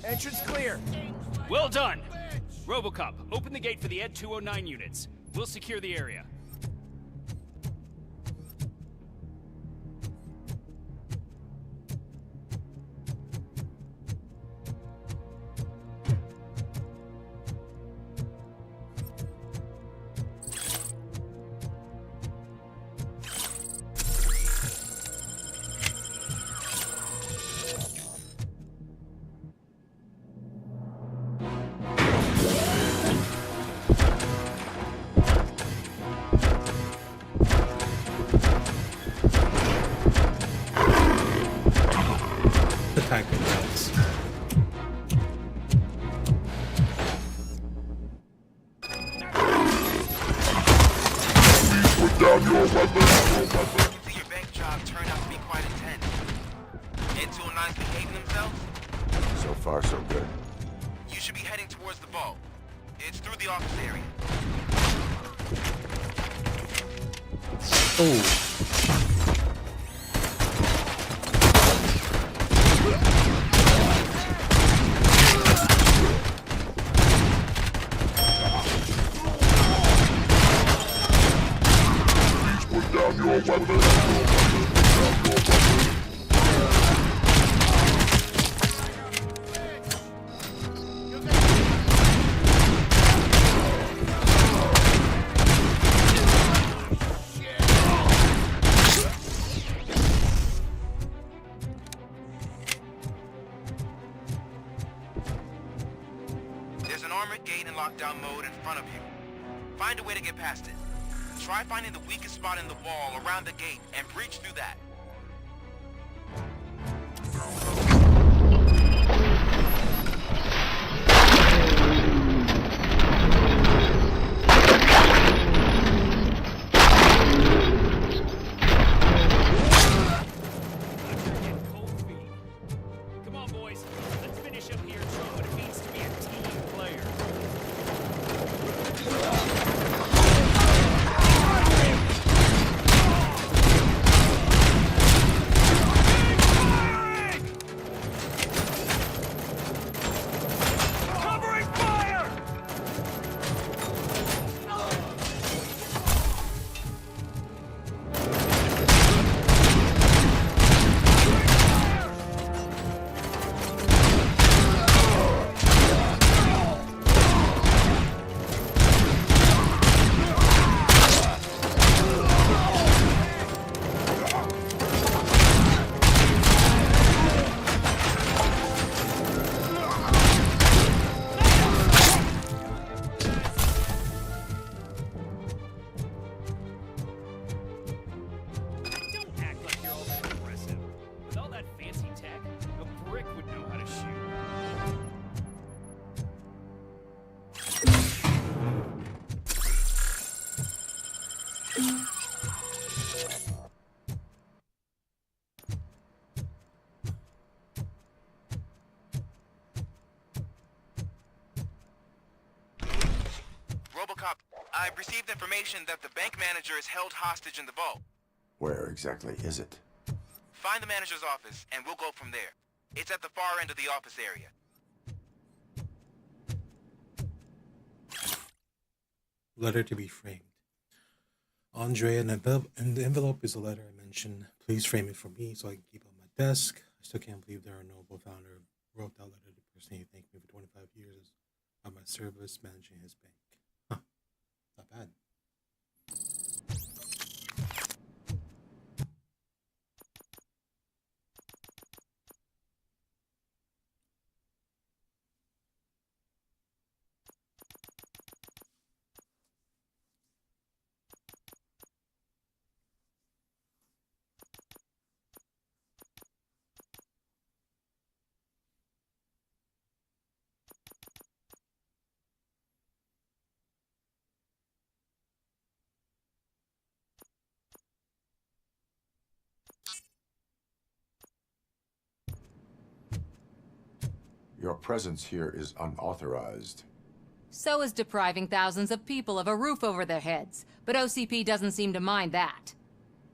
Entrance clear. Well done. Robocop, open the gate for the Ed 209 units. We'll secure the area. Your bank job turned out to be quite intense. Ed 209's behaving themselves? So far, so good. You should be heading towards the vault. It's through the office area. Oh. There's an armored gate in lockdown mode in front of you. Find a way to get past it. Try finding the weakest spot in the wall around the gate and breach through that. Come on, boys. Let's finish up here and show what it means to be a team player. Covering fire! Don't act like you're all that impressive. With all that fancy tech, a brick would know how to shoot. Robocop, I've received information that the bank manager is held hostage in the vault. Where exactly is it? Find the manager's office, and we'll go from there. It's at the far end of the office area. Letter to be framed. Andre, and the envelope is a letter I mentioned. Please frame it for me so I can keep it on my desk. I still can't believe the noble founder wrote that letter to personally thank me for 25 years of my service managing his bank. Huh. Not bad. Your presence here is unauthorized. So is depriving thousands of people of a roof over their heads. But OCP doesn't seem to mind that.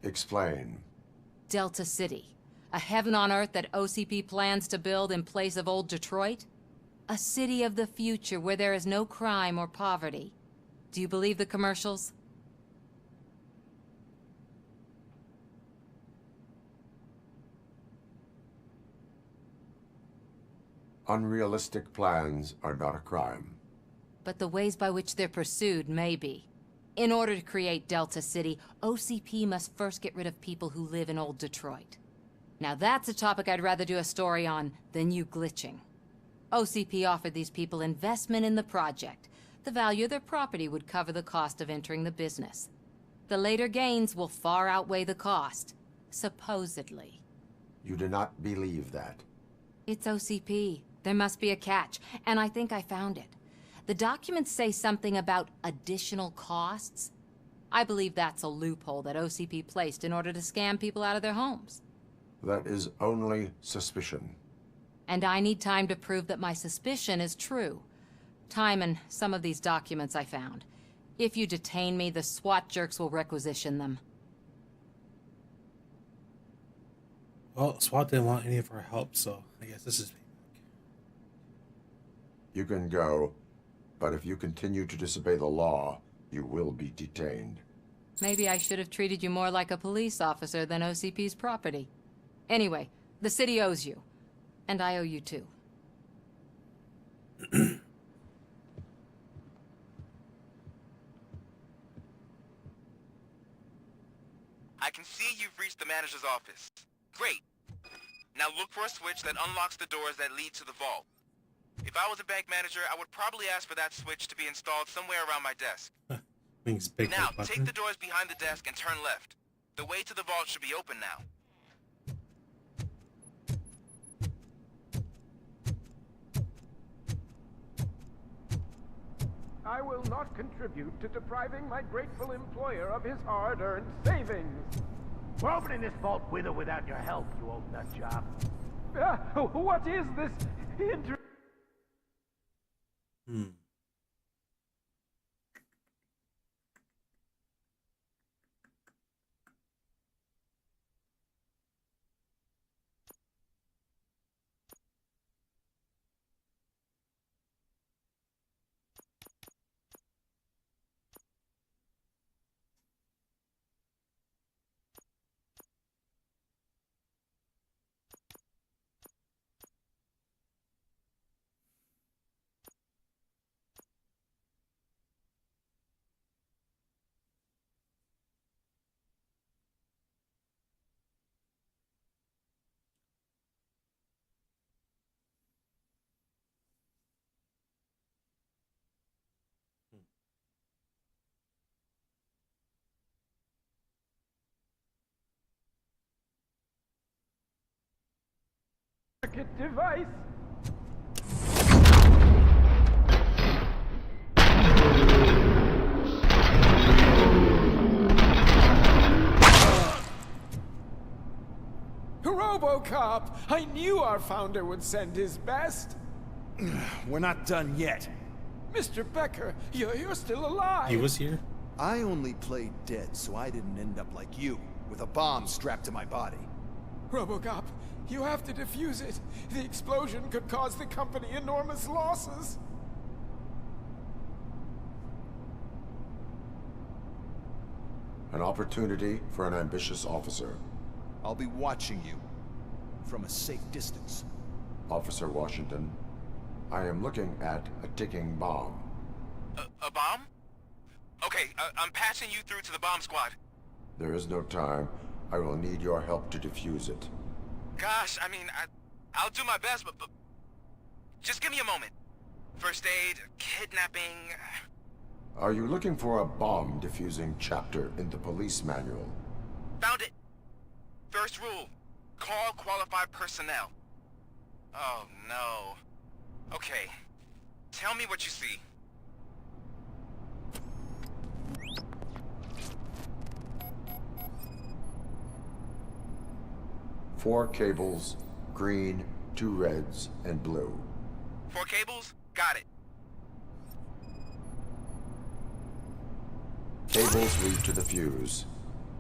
Explain. Delta City. A heaven on earth that OCP plans to build in place of old Detroit? A city of the future where there is no crime or poverty. Do you believe the commercials? Unrealistic plans are not a crime. But the ways by which they're pursued may be. In order to create Delta City, OCP must first get rid of people who live in old Detroit. Now that's a topic I'd rather do a story on than you glitching. OCP offered these people investment in the project. The value of their property would cover the cost of entering the business. The later gains will far outweigh the cost, supposedly. You do not believe that. It's OCP. There must be a catch, and I think I found it. The documents say something about additional costs. I believe that's a loophole that OCP placed in order to scam people out of their homes. That is only suspicion. And I need time to prove that my suspicion is true. Time and some of these documents I found. If you detain me, the SWAT jerks will requisition them. Well, SWAT didn't want any of our help, so I guess this is... You can go, but if you continue to disobey the law, you will be detained. Maybe I should have treated you more like a police officer than OCP's property. Anyway, the city owes you. And I owe you too. I can see you've reached the manager's office. Great. Now look for a switch that unlocks the doors that lead to the vault. If I was a bank manager, I would probably ask for that switch to be installed somewhere around my desk. Wings big Now, like take button. the doors behind the desk and turn left. The way to the vault should be open now. I will not contribute to depriving my grateful employer of his hard-earned savings. We're opening this vault with or without your help, you old nut job. What is this circuit device? Robocop! I knew our founder would send his best. We're not done yet. Mr. Becker, you're still alive. He was here? I only played dead, so I didn't end up like you, with a bomb strapped to my body. Robocop, you have to defuse it. The explosion could cause the company enormous losses. An opportunity for an ambitious officer. I'll be watching you from a safe distance. Officer Washington, I am looking at a ticking bomb. A bomb? Okay, I'm passing you through to the bomb squad. There is no time. I will need your help to defuse it. Gosh, I mean, I'll do my best, but just give me a moment. First aid, kidnapping... Are you looking for a bomb defusing chapter in the police manual? Found it. First rule, call qualified personnel. Oh, no. Okay, tell me what you see. Four cables, green, 2 reds, and blue. 4 cables? Got it. Cables lead to the fuse.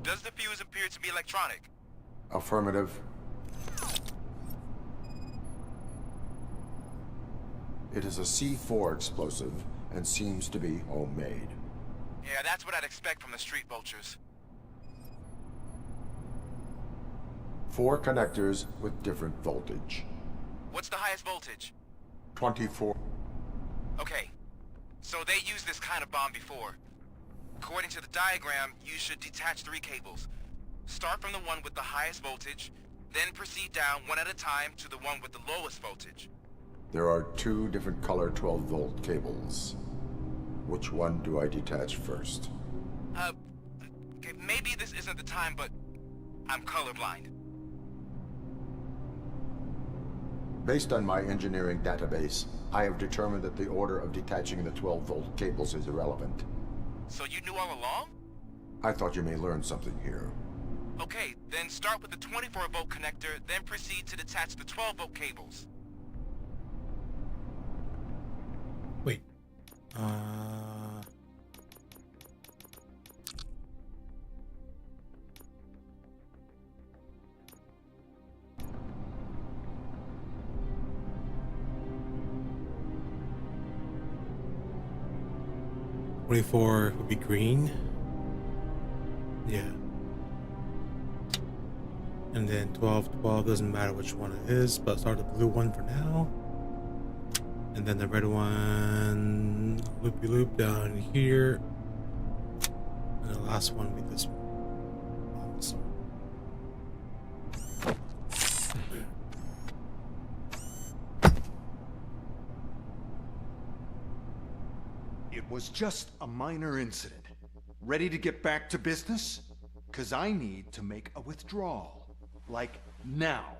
Does the fuse appear to be electronic? Affirmative. It is a C4 explosive and seems to be homemade. Yeah, that's what I'd expect from the street vultures. 4 connectors with different voltage. What's the highest voltage? 24. Okay, so they used this kind of bomb before. According to the diagram, you should detach 3 cables. Start from the one with the highest voltage, then proceed down one at a time to the one with the lowest voltage. There are 2 different color 12-volt cables. Which one do I detach first? Okay, maybe this isn't the time, but I'm colorblind. Based on my engineering database, I have determined that the order of detaching the 12-volt cables is irrelevant. So you knew all along? I thought you may learn something here. Okay, then start with the 24-volt connector, then proceed to detach the 12-volt cables. Wait. $24 would be green. Yeah. And then 12 doesn't matter which one it is, but start the blue one for now. And then the red one, loopy-loop down here. And the last one will be this one. It was just a minor incident. Ready to get back to business? 'Cause I need to make a withdrawal. Like, now.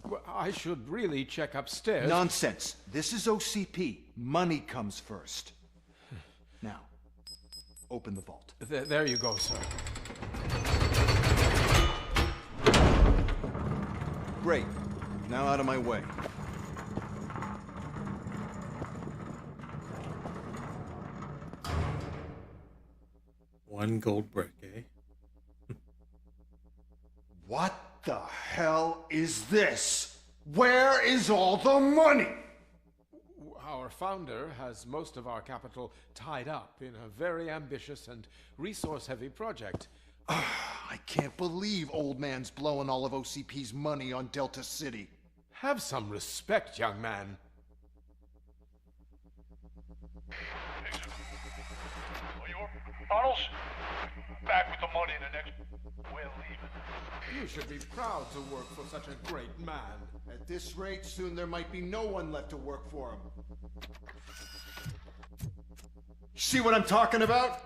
Well, I should really check upstairs. Nonsense. This is OCP. Money comes first. Now, open the vault. There you go, sir. Great. Now out of my way. One gold brick, eh? What the hell is this? Where is all the money? Our founder has most of our capital tied up in a very ambitious and resource-heavy project. I can't believe old man's blowing all of OCP's money on Delta City. Have some respect, young man. Arnold's back with the money in the next... We're leaving. You should be proud to work for such a great man. At this rate, soon there might be no one left to work for him. See what I'm talking about?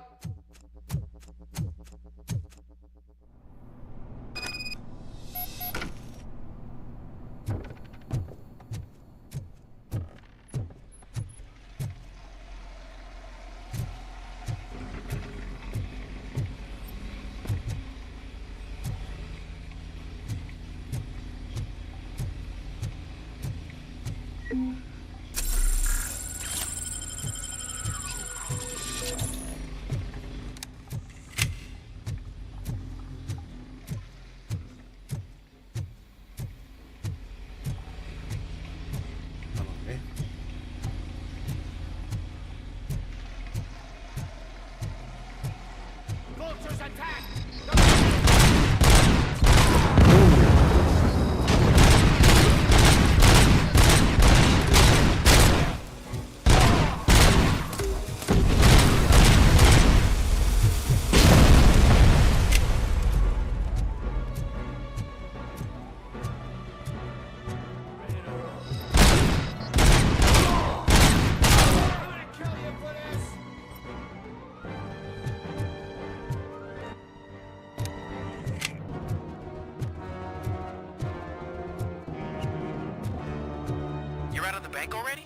Already?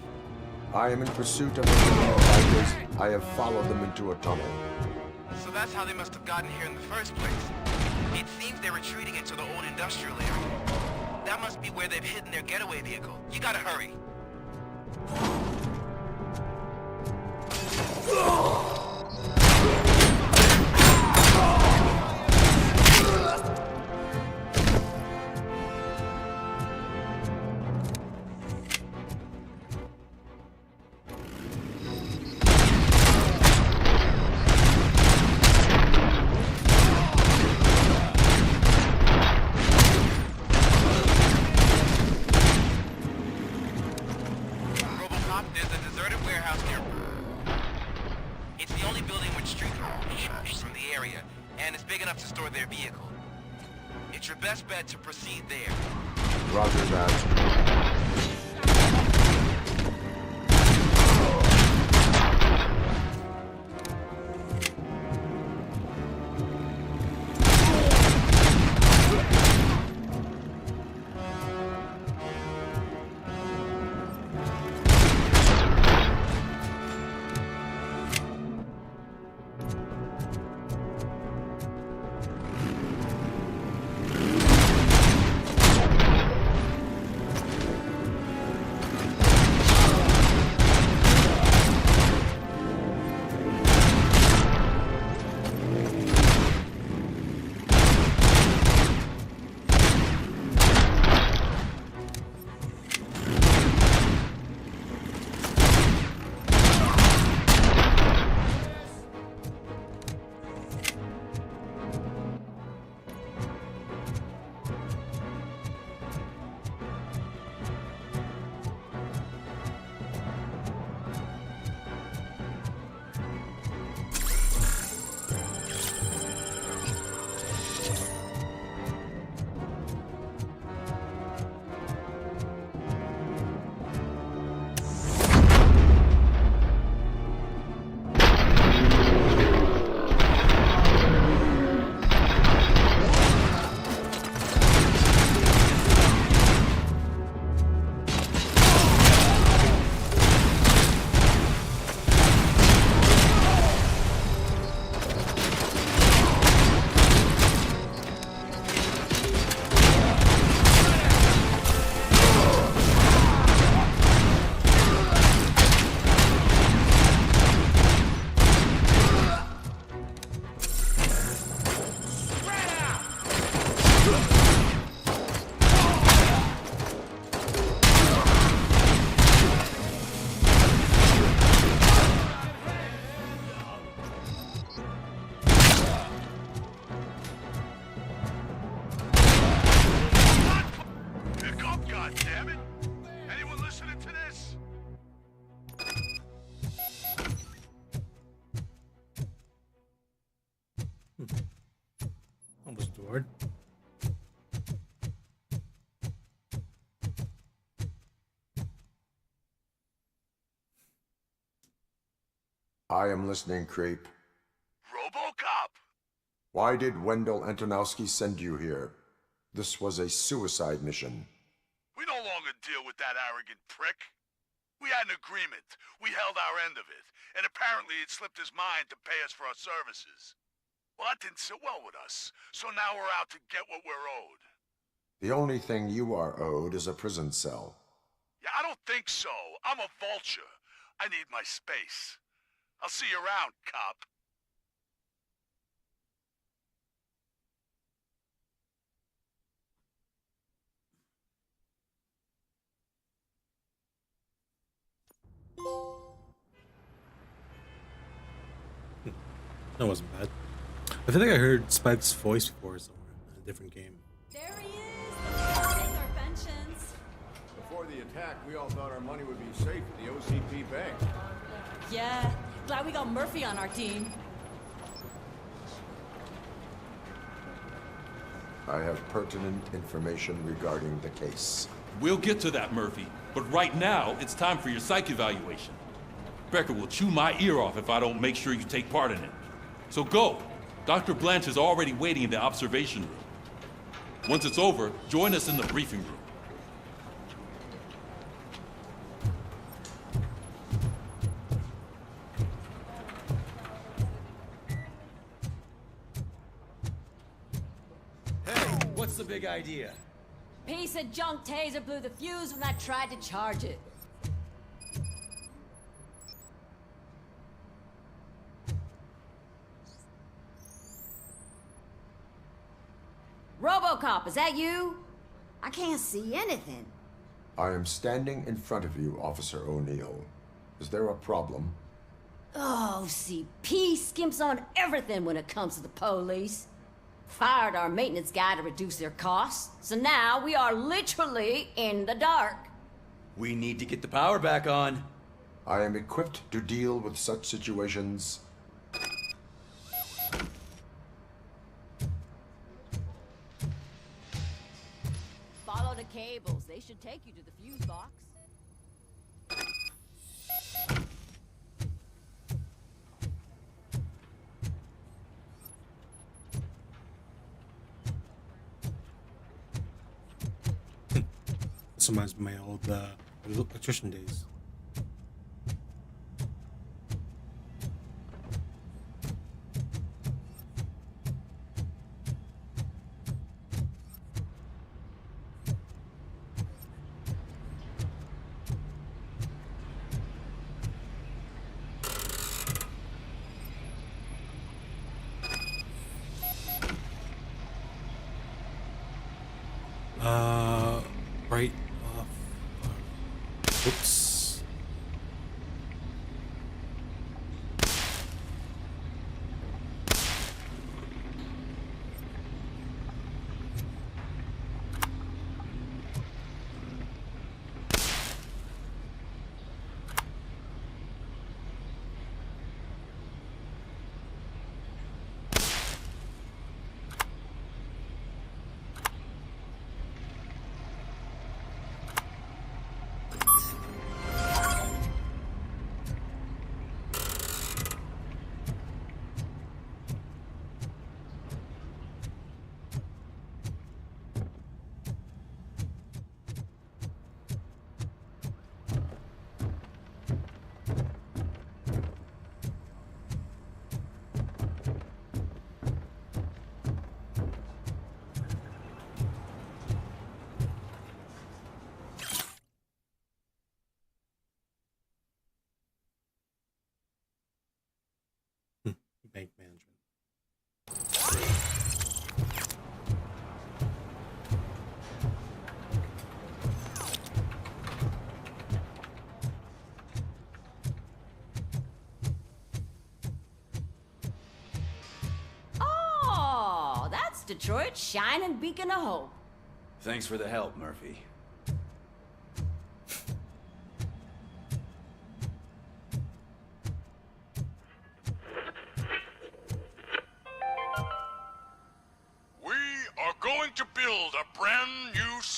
I am in pursuit of the fighters. I have followed them into a tunnel. So that's how they must have gotten here in the first place. It seems they're retreating into the old industrial area. That must be where they've hidden their getaway vehicle. You gotta hurry. It's your best bet to proceed there. Roger that. damn it! Anyone listening to this? Almost adored. I am listening, Creep. Robocop! Why did Wendell Antonowski send you here? This was a suicide mission. We no longer deal with that arrogant prick. We had an agreement. We held our end of it. And apparently it slipped his mind to pay us for our services. Well, that didn't sit well with us. So now we're out to get what we're owed. The only thing you are owed is a prison cell. Yeah, I don't think so. I'm a vulture. I need my space. I'll see you around, cop. That wasn't bad. I feel like I heard Spike's voice before somewhere in a different game. There he is! Our pensions. Before the attack, we all thought our money would be safe at the OCP bank. Yeah, glad we got Murphy on our team. I have pertinent information regarding the case. We'll get to that, Murphy. But right now, it's time for your psych evaluation. Becker will chew my ear off if I don't make sure you take part in it. So go. Dr. Blanche is already waiting in the observation room. Once it's over, join us in the briefing room. Hey, what's the big idea? Piece of junk taser blew the fuse when I tried to charge it. Robocop, is that you? I can't see anything. I am standing in front of you, Officer O'Neill. Is there a problem? Oh, CP skimps on everything when it comes to the police. Fired our maintenance guy to reduce their costs, so now we are literally in the dark. We need to get the power back on. I am equipped to deal with such situations. Follow the cables. They should take you to the fuse box. This reminds me of my old electrician days. Right off. Oops. Bank management. Oh, that's Detroit's shining beacon of hope. Thanks for the help, Murphy.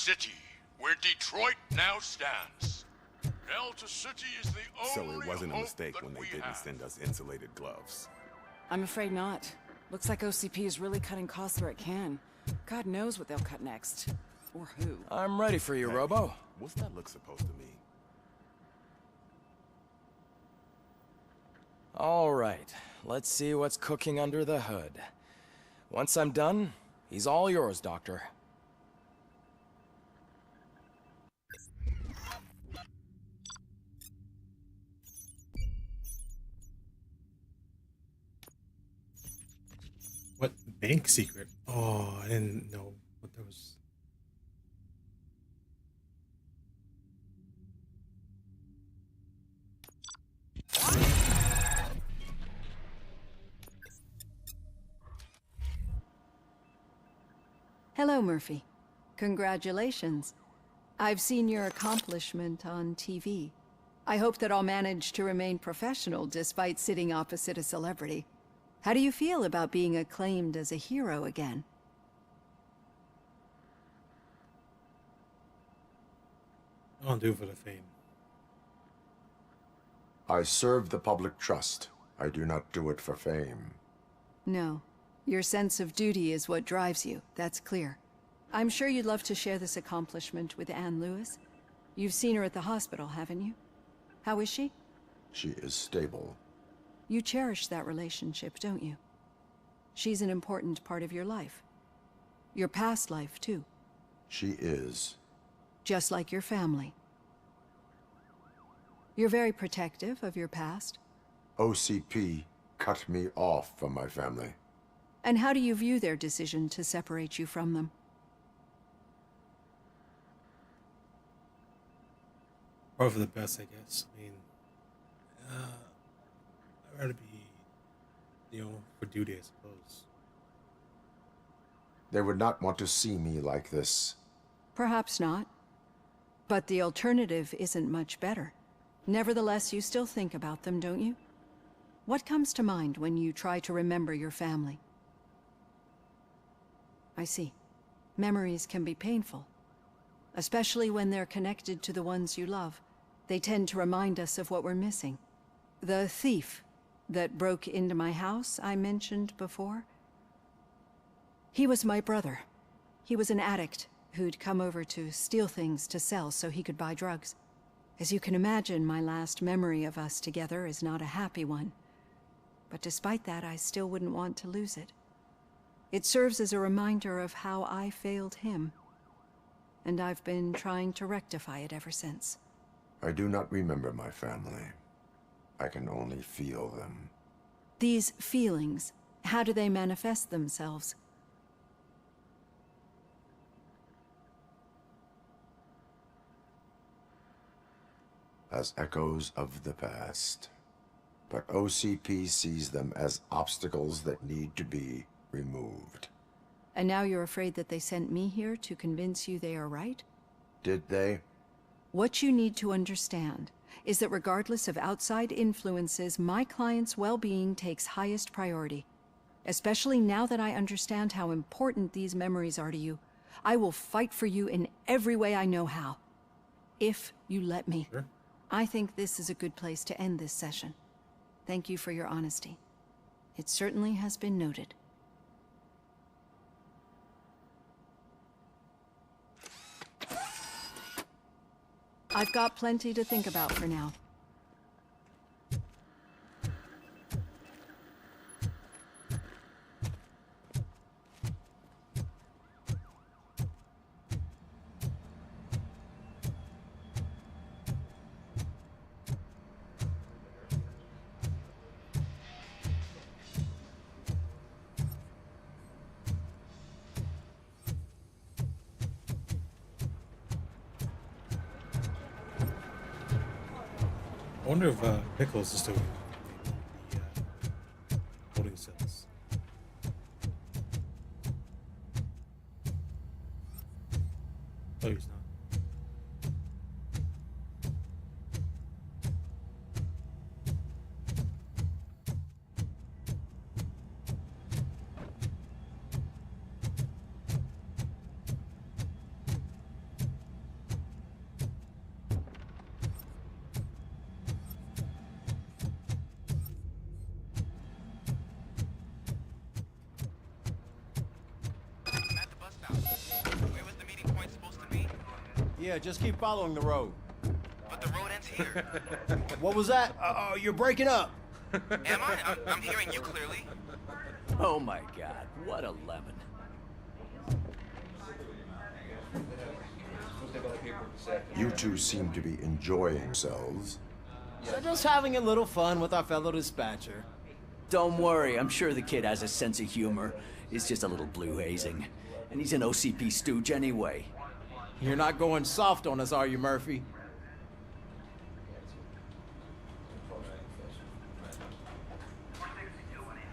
City, where Detroit now stands. Delta City is the only So it wasn't a hope mistake that when they we didn't have. send us insulated gloves. I'm afraid not. Looks like OCP is really cutting costs where it can. God knows what they'll cut next. Or who. I'm ready for you, Robo. What's that look supposed to mean? All right, let's see what's cooking under the hood. Once I'm done, he's all yours, Doctor. What bank secret? Oh, I didn't know what that was. Hello, Murphy. Congratulations. I've seen your accomplishment on TV. I hope that I'll manage to remain professional despite sitting opposite a celebrity. How do you feel about being acclaimed as a hero again? I don't do it for the fame. I serve the public trust. I do not do it for fame. No. Your sense of duty is what drives you, that's clear. I'm sure you'd love to share this accomplishment with Anne Lewis. You've seen her at the hospital, haven't you? How is she? She is stable. You cherish that relationship, don't you? She's an important part of your life. Your past life, too. She is. Just like your family. You're very protective of your past. OCP cut me off from my family. And how do you view their decision to separate you from them? Probably for the best, I guess. I mean, I'd rather be, for duty, I suppose. They would not want to see me like this. Perhaps not. But the alternative isn't much better. Nevertheless, you still think about them, don't you? What comes to mind when you try to remember your family? I see. Memories can be painful. Especially when they're connected to the ones you love. They tend to remind us of what we're missing. The thief that broke into my house I mentioned before? He was my brother. He was an addict who'd come over to steal things to sell so he could buy drugs. As you can imagine, my last memory of us together is not a happy one. But despite that, I still wouldn't want to lose it. It serves as a reminder of how I failed him. And I've been trying to rectify it ever since. I do not remember my family. I can only feel them. These feelings, how do they manifest themselves? As echoes of the past. But OCP sees them as obstacles that need to be removed. And now you're afraid that they sent me here to convince you they are right? Did they? What you need to understand is that regardless of outside influences, my client's well-being takes highest priority. Especially now that I understand how important these memories are to you. I will fight for you in every way I know how. If you let me. Sure. I think this is a good place to end this session. Thank you for your honesty. It certainly has been noted. I've got plenty to think about for now. I wonder if Pickles is still in the holding cells. Oh, he's not. Yeah, just keep following the road. But the road ends here. What was that? You're breaking up. Am I? I'm hearing you clearly. Oh my god, what a lemon. You two seem to be enjoying yourselves. So just having a little fun with our fellow dispatcher. Don't worry, I'm sure the kid has a sense of humor. It's just a little blue hazing. And he's an OCP stooge anyway. You're not going soft on us, are you, Murphy?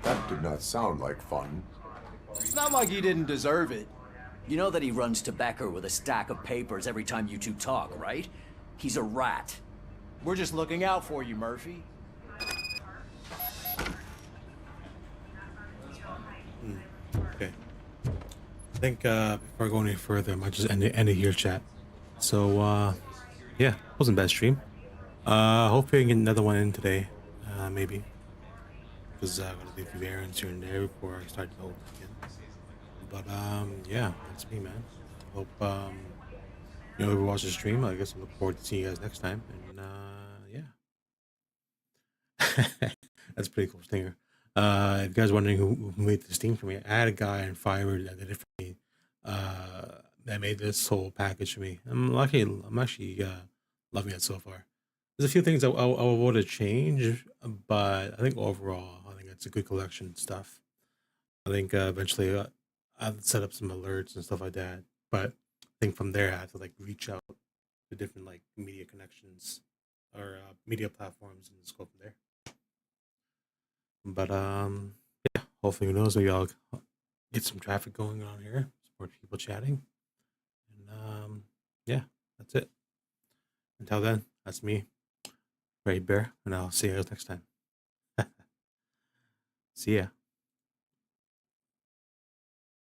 That did not sound like fun. It's not like he didn't deserve it. You know that he runs tobacco with a stack of papers every time you two talk, right? He's a rat. We're just looking out for you, Murphy. Okay. I think before I go any further, I might just end it here, chat. So yeah, wasn't a bad stream. Hopefully I can get another one in today, maybe. Because I'm gonna do a few errands here and there before I start to hold again. But yeah, that's me, man. Hope you know, whoever watched the stream, I guess I look forward to seeing you guys next time. And yeah. That's a pretty cool stinger. If you guys are wondering who made this theme for me, I had a guy in Fiverr that did it for me. That made this whole package for me. I'm actually loving it so far. There's a few things I want to change, but I think overall, I think it's a good collection of stuff. I think eventually I'll set up some alerts and stuff like that. But I think from there, I have to like reach out to different like media connections or media platforms and just go from there. But yeah, hopefully, who knows, maybe I'll get some traffic going on here, some more people chatting, and yeah, that's it. Until then, that's me, Ray Bear, and I'll see you guys next time. See ya.